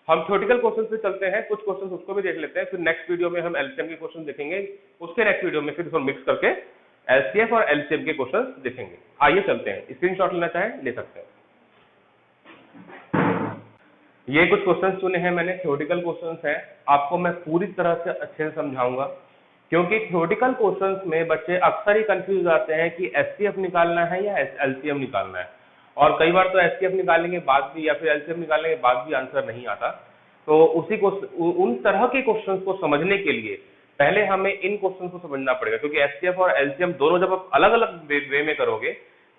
हम थ्योरेटिकल क्वेश्चन पे चलते हैं, कुछ क्वेश्चन उसको भी देख लेते हैं, फिर नेक्स्ट वीडियो में हम एलसीएम के क्वेश्चन देखेंगे, उसके नेक्स्ट वीडियो में फिर इसको मिक्स करके एलसीएफ और एलसीएम के क्वेश्चन देखेंगे। आइए चलते हैं, स्क्रीनशॉट लेना चाहें ले सकते हैं। ये कुछ क्वेश्चंस चुने हैं मैंने, थ्योरेटिकल क्वेश्चंस हैं, आपको मैं पूरी तरह से अच्छे से समझाऊंगा क्योंकि थ्योरेटिकल क्वेश्चंस में बच्चे अक्सर ही कंफ्यूज आते हैं कि एचसीएफ निकालना है या एलसीएम निकालना है, और कई बार तो एचसीएफ निकालने के बाद भी या फिर एलसीएम निकालने के बाद भी आंसर नहीं आता। तो उन तरह के क्वेश्चंस को समझने के लिए पहले हमें इन क्वेश्चन को समझना पड़ेगा, क्योंकि एचसीएफ और एलसीएम दोनों जब आप अलग अलग वे में करोगे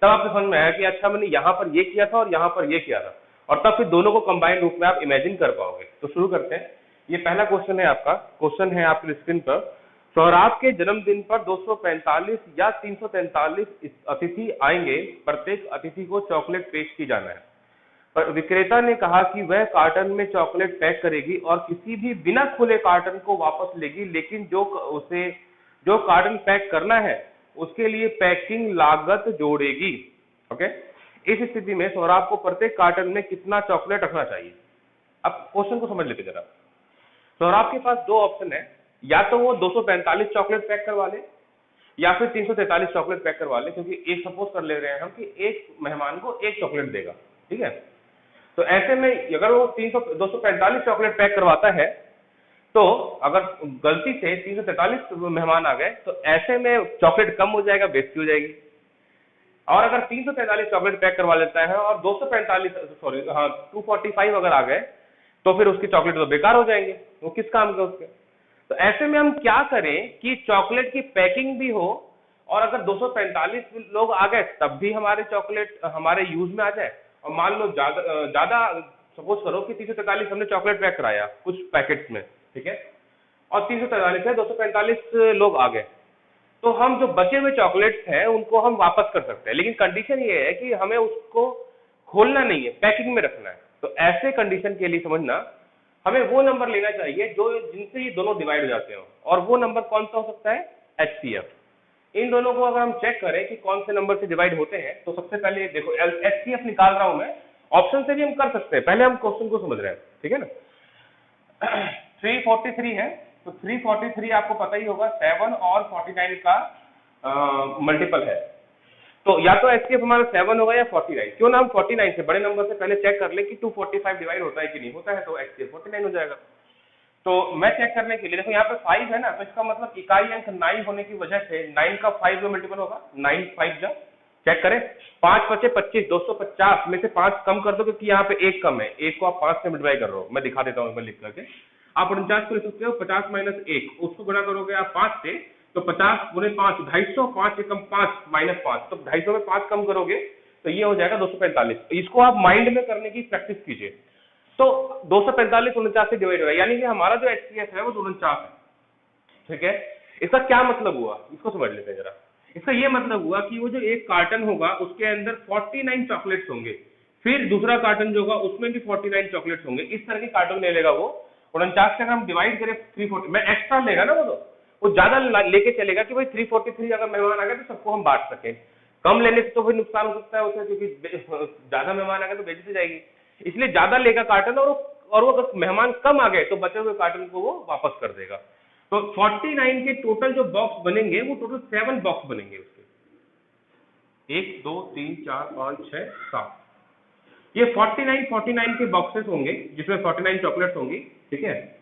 तब आपको समझ में आएगा कि अच्छा मैंने यहाँ पर ये किया था और यहाँ पर ये किया था, और तब फिर दोनों को कंबाइंड रूप में आप इमेजिन कर पाओगे। तो शुरू करते हैं। ये पहला क्वेश्चन है आपका, क्वेश्चन है आपकी स्क्रीन पर, सौराब के जन्मदिन पर 245 या 343 अतिथि आएंगे, प्रत्येक अतिथि को चॉकलेट पेश की जाना है, पर विक्रेता ने कहा कि वह कार्टन में चॉकलेट पैक करेगी और किसी भी बिना खुले कार्टन को वापस लेगी, लेकिन जो कार्टन पैक करना है उसके लिए पैकिंग लागत जोड़ेगी। ओके, इस स्थिति में सौराब को प्रत्येक कार्टन में कितना चॉकलेट रखना चाहिए। अब क्वेश्चन को समझ लेते जरा। सौराब के पास दो ऑप्शन है, या तो वो 245 चॉकलेट पैक करवा ले या फिर 343 चॉकलेट पैक करवा ले, क्योंकि एक सपोज कर ले रहे हैं हम कि एक मेहमान को एक चॉकलेट देगा, ठीक है। तो ऐसे में अगर वो 245 चॉकलेट पैक करवाता है तो अगर गलती से 343 मेहमान आ गए तो ऐसे में चॉकलेट कम हो जाएगा, बेइज्जती हो जाएगी। और अगर 343 चॉकलेट पैक करवा लेता है और 245 अगर आ गए तो फिर उसकी चॉकलेट तो बेकार हो जाएंगे, वो किस काम के उसके। तो ऐसे में हम क्या करें कि चॉकलेट की पैकिंग भी हो और अगर 245 लोग आ गए तब भी हमारे चॉकलेट हमारे यूज में आ जाए। और मान लो ज्यादा सपोज करो कि 343 हमने चॉकलेट पैक कराया कुछ पैकेट्स में, ठीक है, और 343 है 245 लोग आ गए, तो हम जो बचे हुए चॉकलेट्स हैं उनको हम वापस कर सकते हैं, लेकिन कंडीशन ये है कि हमें उसको खोलना नहीं है, पैकिंग में रखना है। तो ऐसे कंडीशन के लिए समझना हमें वो नंबर लेना चाहिए जो जिनसे ये दोनों डिवाइड हो जाते हो, और वो नंबर कौन सा हो सकता है, HCF। इन दोनों को अगर हम चेक करें कि कौन से नंबर से डिवाइड होते हैं, तो सबसे पहले देखो HCF निकाल रहा हूं मैं, ऑप्शन से भी हम कर सकते हैं, पहले हम क्वेश्चन को समझ रहे हैं, ठीक है ना। 343 है, तो 343 आपको पता ही होगा 7 और 49 का मल्टीपल है, तो या तो HCF हमारा 7 होगा या 49। क्यों ना हम 49 से बड़े नंबर से पहले चेक कर ले कि 245 डिवाइड होता है कि नहीं होता है, तो HCF 49 हो जाएगा। तो मैं चेक करने के लिए देखो यहाँ पे 5 है ना, तो इसका मतलब इकाई अंक 9 होने की वजह से 9 का 5 में मल्टीपल होगा, 9 5 जा, चेक करें, 5 5 25, 250 में से 5 कम कर दो क्योंकि यहाँ पे 1 कम है, 1 को आप 5 से मल्टीप्लाई कर रहे हो, मैं दिखा देता हूँ लिख करके। आप 49 को लिख सकते हो 50 माइनस 1, उसको गुणा करोगे आप 5 से, तो 50 गुणे 5 250, 5 एकम 5 माइनस 5, तो 250 में 5 कम करोगे तो ये हो जाएगा 245। इसको आप माइंड में करने की प्रैक्टिस कीजिए। तो 245 49 से डिवाइड हो रहा है, यानी कि हमारा जो HCF है वो 49 है, ठीक है। इसका क्या मतलब हुआ, इसको समझ लेते हैं जरा। इसका ये मतलब हुआ कि वो जो एक कार्टन होगा उसके अंदर 49 चॉकलेट्स होंगे, फिर दूसरा कार्टन जो होगा उसमें भी 49 चॉकलेट्स होंगे, इस तरह के कार्टन ले लेगा वो। 49 से अगर हम डिवाइड करें 340 में एक्स्ट्रा लेगा ना वो ज्यादा लेके चलेगा कि भाई 343 अगर मेहमान आ गए तो सबको हम बांट सकें। कम लेने से तो फिर नुकसान हो सकता है उसे, क्योंकि ज्यादा मेहमान आ गए तो बेइज्जती जाएगी, इसलिए ज्यादा लेगा कार्टन, और वो अगर मेहमान कम आ गए तो बचे हुए कार्टन को वो वापस कर देगा। तो 49 के टोटल जो बॉक्स बनेंगे वो टोटल 7 बॉक्स बनेंगे उसके, 1 2 3 4 5 6 7, ये 49 के बॉक्सेस होंगे जिसमें 49 चॉकलेट्स होंगी, ठीक है।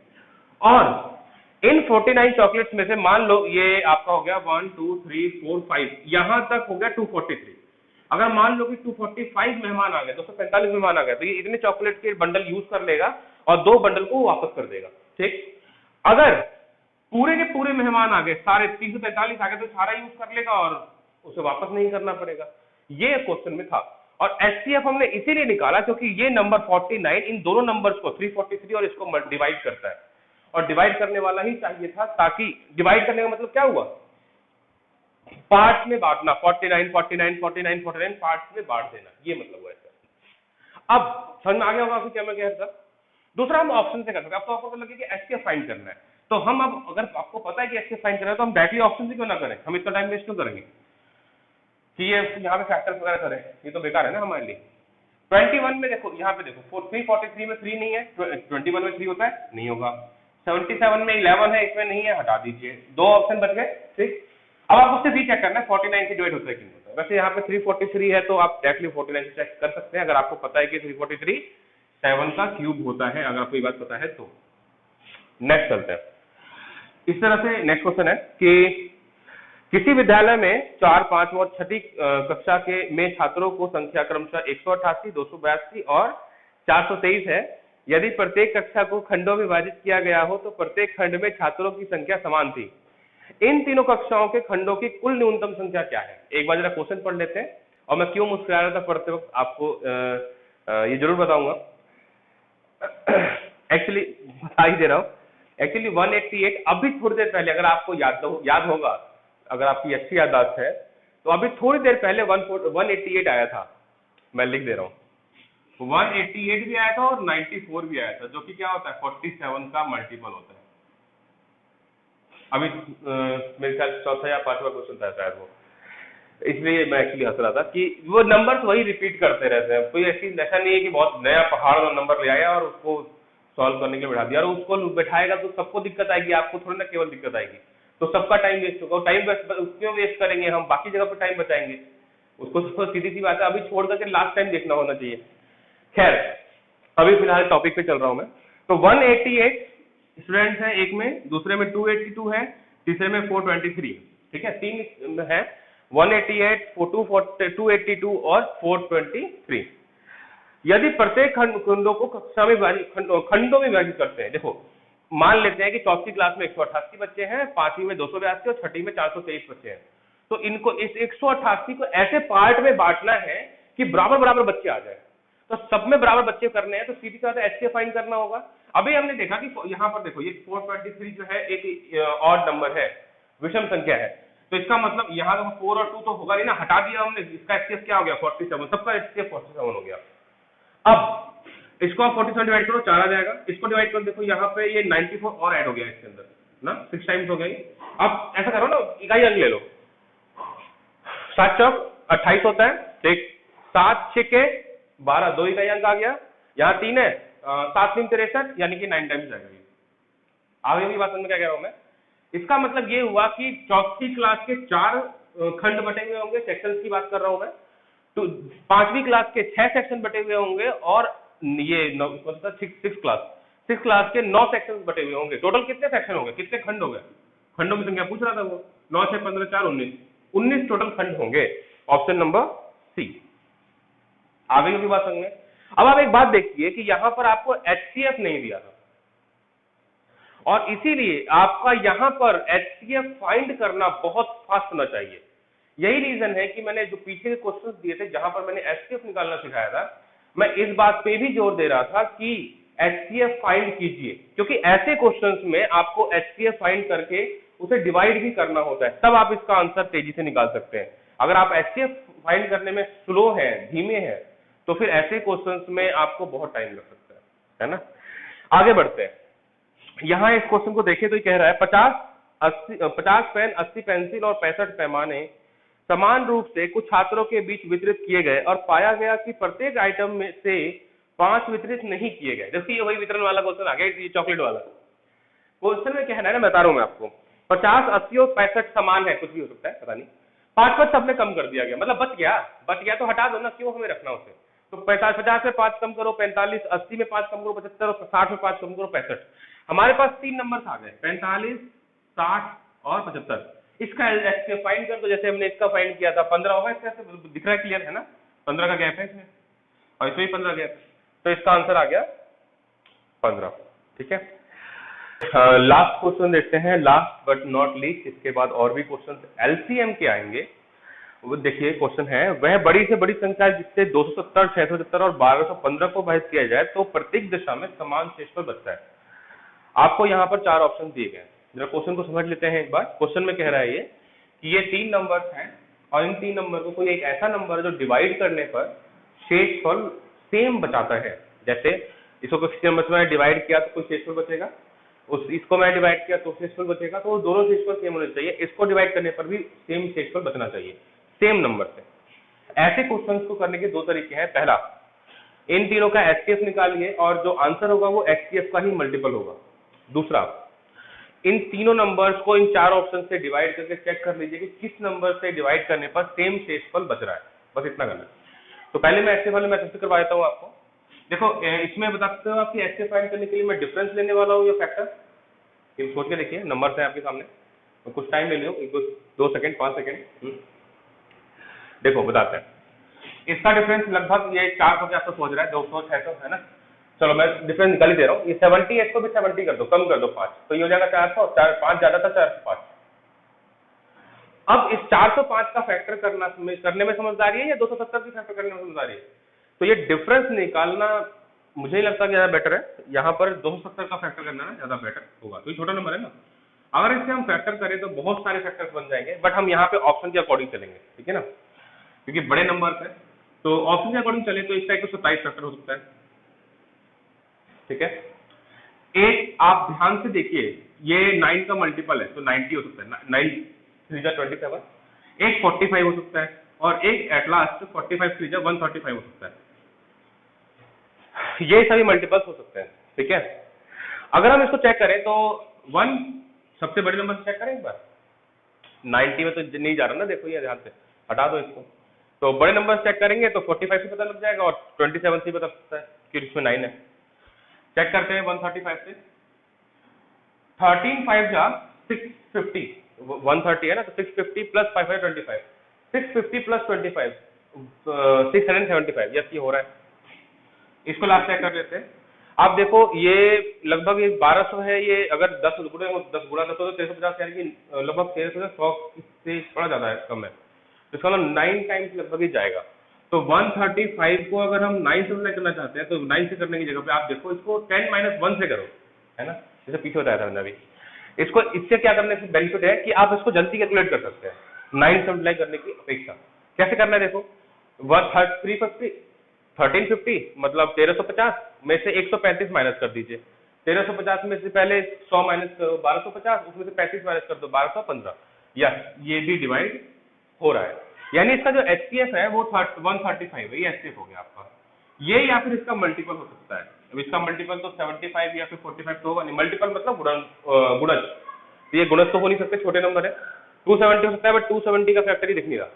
और इन 49 चॉकलेट्स में से मान लो ये आपका हो गया 1 2 3 4 5, यहां तक हो गया 243। अगर मान लो कि 245 मेहमान आ गए, 245 मेहमान आ गए, तो ये इतने चॉकलेट के बंडल यूज कर लेगा और 2 बंडल को वापस कर देगा, ठीक। अगर पूरे के पूरे मेहमान आ गए, सारे 343 आ गए, तो सारा यूज कर लेगा और उसे वापस नहीं करना पड़ेगा, ये क्वेश्चन में था। और HCF हमने इसीलिए निकाला क्योंकि ये नंबर 49 इन दोनों नंबर्स को 343 और इसको डिवाइड करता है, और डिवाइड करने वाला ही चाहिए था, ताकि डिवाइड करने का मतलब क्या हुआ, पार्ट्स में बांटना, 49 49 49 49 पार्ट्स में बांट देना, ये मतलब हुआ है। अब समझ में आ गया होगा आपको क्या मैं कह रहा था। दूसरा हम ऑप्शन से कर सकते हैं। अब तो आपको लगे कि HCF फाइंड करना है, तो हम अब अगर आपको पता है कि HCF फाइंड करना है तो हम डायरेक्टली ऑप्शन से क्यों ना करें, हम इतना टाइम वेस्ट क्यों करेंगे कि ये यहाँ पे फैक्टर्स वगैरह करें, ये तो बेकार है ना हमारे लिए। 21 में देखो, यहाँ पे देखो 343 में 3 नहीं है, 21 में 3 होता है, नहीं होगा। 77 में 11 है, इसमें नहीं है, हटा दीजिए, 2 ऑप्शन बच गए, ठीक। अब आप उससे चेक करना है 49 से डिवाइड होता है कि नहीं होता है। वैसे यहाँ पे 343 है तो आप डायरेक्टली 49 से चेक कर सकते हैं, अगर आपको पता है कि 343 7 का क्यूब होता है, अगर आपको ये बात पता है तो। नेक्स्ट चलते हैं। इस तरह से नेक्स्ट क्वेश्चन है कि किसी विद्यालय में 4, 5 और 6ठी कक्षा के में छात्रों को संख्या क्रमशः 188, 282 और 423 है। यदि प्रत्येक कक्षा को खंडों में विभाजित किया गया हो तो प्रत्येक खंड में छात्रों की संख्या समान थी। इन तीनों कक्षाओं के खंडों की कुल न्यूनतम संख्या क्या है। एक बार जरा क्वेश्चन पढ़ लेते हैं, और मैं क्यों मुस्कुरा रहा था पढ़ते वक्त आपको ये जरूर बताऊंगा। एक्चुअली बता ही दे रहा हूँ, एक्चुअली 188 अभी थोड़ी देर पहले, अगर आपको याद होगा, अगर आपकी अच्छी याददाश्त है तो अभी थोड़ी देर पहले 188 आया था, मैं लिख दे रहा हूँ। 188 भी आया था और 94 भी आया था, जो कि क्या होता है 47 का मल्टीपल होता है। अभी मेरे ख्याल चौथा या 5वां क्वेश्चन था शायद वो, इसलिए मैं एक्चुअली हंस रहा था कि वो नंबर्स वही रिपीट करते रहते हैं। कोई ऐसा नहीं है कि बहुत नया पहाड़ वाला नंबर ले आया और उसको सॉल्व करने के लिए बैठा दिया, और उसको बैठाएगा तो सबको दिक्कत आएगी, आपको थोड़ी ना केवल दिक्कत आएगी, तो सबका टाइम वेस्ट होगा। टाइम क्यों वेस्ट करेंगे, हम बाकी जगह पर टाइम बचाएंगे, उसको तो सीधी सी बात है, अभी छोड़ करके लास्ट टाइम देखना होना चाहिए। खैर अभी फिलहाल टॉपिक पे चल रहा हूं मैं। तो 188 स्टूडेंट्स हैं एक में, दूसरे में 282 है, तीसरे में 423, ठीक है, 3 है। 188, 282 और 423। यदि प्रत्येक खंडों को कक्षा में खंडों में विभाजित करते हैं, देखो मान लेते हैं कि चौथी क्लास में 188 बच्चे हैं, पांचवी में 282 और छठी में 423 बच्चे हैं, तो इनको इस 188 को ऐसे पार्ट में बांटना है कि बराबर बराबर बच्चे आ जाए। तो सब में बराबर बच्चे करने हैं, तो सीधी सी बात है एचसीएफ फाइंड करना होगा। अभी हमने देखा कि यहाँ पर देखो ये 423 जो है एक ऑड नंबर है, विषम संख्या है, तो इसका मतलब यहाँ 4 और 2 तो होगा नहीं ना, हटा दिया हमने, इसका एचसीएफ क्या हो गया 47, सबका एचसीएफ 47 हो गया। अब इसको आप 47 डिवाइड करो 4 आ जाएगा, इसको डिवाइड करो, देखो यहाँ पे ये 94 और ऐड हो गया इसके अंदर ना, 6 टाइम्स हो गई। अब ऐसा करो ना, इकाई अंक ले लो, 7 चौक 28 होता है, ठीक, 7 6 के 12, 2 इकाई अंक आ गया, यहाँ 3 है, 7 3 63, यानी कि 9 टाइम्स जाएगा। आगे भी बात समझ में क्या कह रहा हूं मैं, इसका मतलब ये हुआ कि चौथी क्लास के 4 खंड बटे हुए होंगे, सेक्शंस की बात कर रहा हूं मैं, तो पांचवी क्लास के 6 सेक्शन बटे हुए होंगे, और ये 6 क्लास के 9 सेक्शन बटे हुए होंगे। टोटल कितने सेक्शन हो गए, कितने खंड हो गए, खंडों की संख्या पूछ रहा था वो, 9 6 15 4 19 टोटल खंड होंगे, ऑप्शन नंबर सी। आगे की बात समझ में। अब आप एक बात देखिए कि यहां पर आपको एचसीएफ नहीं दिया था, और इसीलिए आपका यहां पर एचसीएफ फाइंड करना बहुत फास्ट होना चाहिए। यही रीजन है कि मैंने जो पीछे के क्वेश्चंस दिए थे जहां पर मैंने एचसीएफ निकालना सिखाया था, मैं इस बात पे भी जोर दे रहा था कि एचसीएफ फाइंड कीजिए, क्योंकि ऐसे क्वेश्चंस में आपको एचसीएफ फाइंड करके उसे डिवाइड भी करना होता है, तब आप इसका आंसर तेजी से निकाल सकते हैं। अगर आप एचसीएफ फाइंड करने में स्लो हैं, धीमे हैं, तो फिर ऐसे क्वेश्चंस में आपको बहुत टाइम लग सकता है ना। आगे बढ़ते हैं, यहां इस क्वेश्चन को देखें तो ये कह रहा है 50 पेन, 80 पेंसिल और 65 पैमाने समान रूप से कुछ छात्रों के बीच वितरित किए गए, और पाया गया कि प्रत्येक आइटम में से 5 वितरित नहीं किए गए। देखिए वही वितरण वाला क्वेश्चन आ गया, ये चॉकलेट वाला क्वेश्चन में कहना है ना, बता रहा हूं मैं आपको, 50 80 और 65 समान है, कुछ भी हो सकता है पता नहीं, 5 सबने कम कर दिया गया, मतलब बच गया तो हटा दो ना, क्यों हमें रखना उसे। तो 50 में 5 कम करो 45, 80 में 5 कम करो 75, और 60 में 5 कम करो 65। हमारे पास 3 नंबर आ गए, 45 60 और 75। इसका एचसीएफ फाइंड कर दो, जैसे हमने इसका फाइंड किया था, 15 होगा, इसका दिख रहा है क्लियर है ना, 15 का गैप है इसमें, और इसमें भी 15 गैप है, तो इसका आंसर आ गया 15। ठीक है, लास्ट क्वेश्चन देखते हैं, लास्ट बट नॉट लीस्ट, इसके बाद और भी क्वेश्चन एलसीएम के आएंगे। वो देखिए क्वेश्चन है, वह बड़ी से बड़ी संख्या जिससे 270, 670 और 1215 को भाग किया जाए तो प्रत्येक दिशा में समान शेषफल बचता है। आपको यहाँ पर 4 ऑप्शन दिए गए हैं, जरा क्वेश्चन को समझ लेते हैं एक बार। क्वेश्चन में कह रहा है ये कि ये 3 नंबर्स हैं, और इन 3 नंबर को कोई एक ऐसा नंबर जो डिवाइड करने पर शेषफल सेम बचाता है। जैसे इसको किसी नंबर से मैंने डिवाइड किया तो कोई शेषफल बचेगा, इसको मैं डिवाइड किया तो शेषफल बचेगा, तो दोनों शेषफल सेम होने चाहिए, इसको डिवाइड करने पर भी सेम शेषफल बचना चाहिए, सेम नंबर से। ऐसे क्वेश्चंस को करने के 2 तरीके हैं। पहला, इन तीनों का एचसीएफ निकालिए, और जो आंसर होगा वो एचसीएफ का ही मल्टीपल होगा। दूसरा, इन तीनों नंबर्स को इन 4 ऑप्शन से डिवाइड करके चेक कर लीजिए कि किस नंबर से डिवाइड करने पर सेम शेषफल बच रहा है, बस इतना करना है। तो पहले मैं एचसीएफ वाले मेथड से करवा देता हूं आपको। देखो इसमें बता सकते हो आपकी एचसीएफ फाइंड करने के लिए मैं डिफरेंस लेने वाला हूं या फैक्टर, ये सोच के देखिए, नंबर है आपके सामने, तो कुछ टाइम ले लो, 2 सेकंड 5 सेकंड। देखो बताते हैं, इसका डिफरेंस लगभग ये 400 के आसपास पहुंच रहा है, 200 600 है ना। चलो मैं डिफरेंस निकाल ही दे रहा हूँ, ये 70 है, इसको भी 70 कर दो, कम कर दो 5, तो ये हो जाएगा 400, 5 ज्यादा था 405। अब इस 405 का फैक्टर करने में समझदारी है या 270 की फैक्टर करने में समझदारी है? तो ये डिफरेंस निकालना मुझे नहीं लगता कि ज्यादा बेटर है, यहाँ पर 270 का फैक्टर करना ना ज्यादा बेटर होगा, तो ये छोटा नंबर है ना। अगर इसे हम फैक्टर करें तो बहुत सारे फैक्टर्स बन जाएंगे, बट हम यहाँ पे ऑप्शन के अकॉर्डिंग चलेंगे, ठीक है ना, क्योंकि बड़े नंबर है, तो ऑप्शन के अकॉर्डिंग चले तो इसका 127 फैक्टर हो सकता है। ठीक है, एक आप ध्यान से देखिए, ये 9 का मल्टीपल है तो 90 हो सकता है, 9 3 जा 27, एक 45 हो सकता है, और एक एट लास्ट 45 3 जा 135 हो सकता है। ये सभी मल्टीपल्स हो सकते हैं। ठीक है, अगर हम इसको चेक करें तो 1 सबसे बड़े नंबर से चेक करें एक बार, 90 में तो नहीं जा रहा ना, देखो ये ध्यान से हटा दो इसको, तो बड़े नंबर चेक करेंगे तो 45 से पता लग जाएगा, और 27 से पता लगता है कि इसमें 9 है। चेक करते हैं 135 से, 13 5 जा 650, 130 है ना, तो 650 प्लस 5 25, 650 प्लस 25 675, यस ये हो रहा है। इसको लास्ट चेक कर लेते हैं। आप देखो ये लगभग ये 1200 है, ये अगर 10 गुणा 10 तो 350, यानी कि लगभग 1300 से थोड़ा ज्यादा है, कम है, तो इसका मतलब 9 टाइम्स लगभग ही जाएगा। तो 135 को अगर हम 9 से मल्टीप्लाई करना चाहते हैं तो 9 से करने की जगह पे आप देखो इसको 10 - 1 से करो, है ना, जैसे पीछे बताया था मैंने अभी। इसको इससे क्या करने से बेनिफिट है कि आप इसको जल्दी कैलकुलेट कर सकते हैं 9 से मल्टीप्लाई करने की अपेक्षा। कैसे करना है देखो, 1350 मतलब 1350 में से 135 माइनस कर दीजिए। 1350 में से पहले 100 माइनस करो 1250, उसमें से 35 माइनस कर दो 1215। यस ये भी डिवाइड हो रहा है, यानी इसका जो एचसीएफ है वो 135 है, ये एचसीएफ हो गया आपका। ये या फिर इसका मल्टीपल हो सकता है। अब इसका मल्टीपल तो 75 या फिर 45 तो होगा नहीं, मल्टीपल मतलब गुणज, तो ये गुणज तो हो नहीं सकते, छोटे नंबर है। 270 हो सकता है, बट 270 का फैक्टर ही दिख नहीं रहा।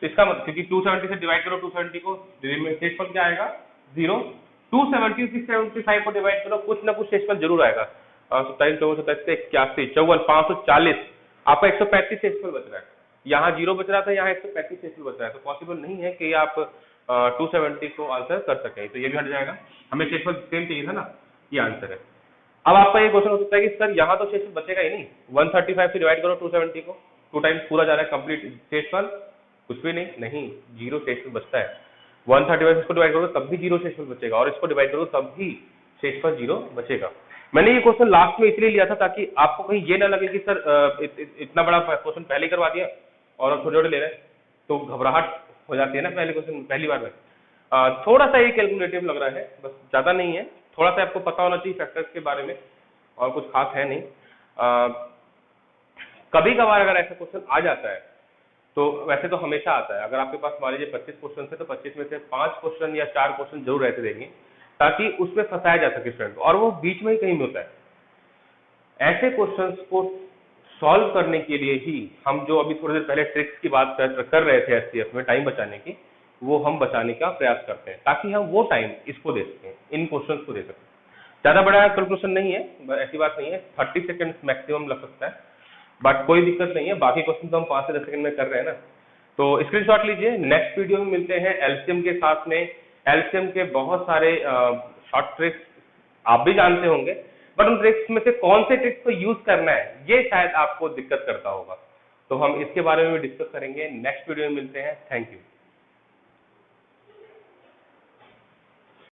तो इसका मतलब क्योंकि 270 से डिवाइड करो 270 को, शेषफल क्या आएगा 0। 270 675 को डिवाइड करो, कुछ ना कुछ शेषफल जरूर आएगा। 27 24 27 81 54 540, आपका 135 शेषफल बच रहा है। यहाँ 0 बच रहा था, यहाँ 135 शेषफल बच रहा है, तो पॉसिबल नहीं है कि आप 270 को आंसर कर सकें, तो ये भी हट जाएगा। हमें शेषफल सेम चाहिए था ना, ये आंसर है। अब आपका ये क्वेश्चन हो सकता है कि सर यहाँ तो शेषफल बचेगा ही नहीं, 135 से डिवाइड करो 270 को, 2 टाइम्स पूरा जा रहा है कंप्लीट शेषफल, कुछ भी नहीं, जीरो शेषफल बचता है। 135 इसको डिवाइड करो तब भी जीरो शेषफल बचेगा, और इसको डिवाइड करो तब भी शेषफल जीरो बचेगा। मैंने ये क्वेश्चन लास्ट में इसलिए लिया था ताकि आपको कहीं ये ना लगे कि सर इतना बड़ा क्वेश्चन पहले करवा दिया और छोटे छोटे ले रहे हैं, तो घबराहट हो जाती है ना पहले क्वेश्चन पहली बार में। थोड़ा सा ये कैलकुलेटिव लग रहा है, बस ज्यादा नहीं है, थोड़ा सा आपको पता होना चाहिए फैक्टर्स के बारे में, और कुछ खास है नहीं। कभी कभार अगर ऐसा क्वेश्चन आ जाता है, तो वैसे तो हमेशा आता है, अगर आपके पास मान लीजिए 25 क्वेश्चन है तो 25 में से 5 क्वेश्चन या 4 क्वेश्चन जरूर रहते देंगे, ताकि उसमें फंसाया जा सके स्टूडेंट को, और वो बीच में ही कहीं में होता है। ऐसे क्वेश्चंस को सॉल्व करने के लिए ही हम जो अभी थोड़ी देर पहले ट्रिक्स की बात कर रहे थे एचसीएफ में टाइम बचाने की, वो हम बचाने का प्रयास करते हैं, ताकि हम वो टाइम इसको दे सकें, इन क्वेश्चन को दे सकें। ज्यादा बड़ा कैलकुलेशन नहीं है, ऐसी बात नहीं है, 30 सेकेंड मैक्सिमम लग सकता है, बट कोई दिक्कत नहीं है, बाकी क्वेश्चन तो हम 5 से 10 सेकंड में कर रहे हैं ना। तो स्क्रीनशॉट लीजिए, नेक्स्ट वीडियो में मिलते हैं एलसीएम के साथ में। एलसीएम के बहुत सारे शॉर्ट ट्रिक्स आप भी जानते होंगे, बट उन ट्रिक्स में से कौन से ट्रिक्स को यूज करना है ये शायद आपको दिक्कत करता होगा, तो हम इसके बारे में भी डिस्कस करेंगे। नेक्स्ट वीडियो में मिलते हैं, थैंक यू।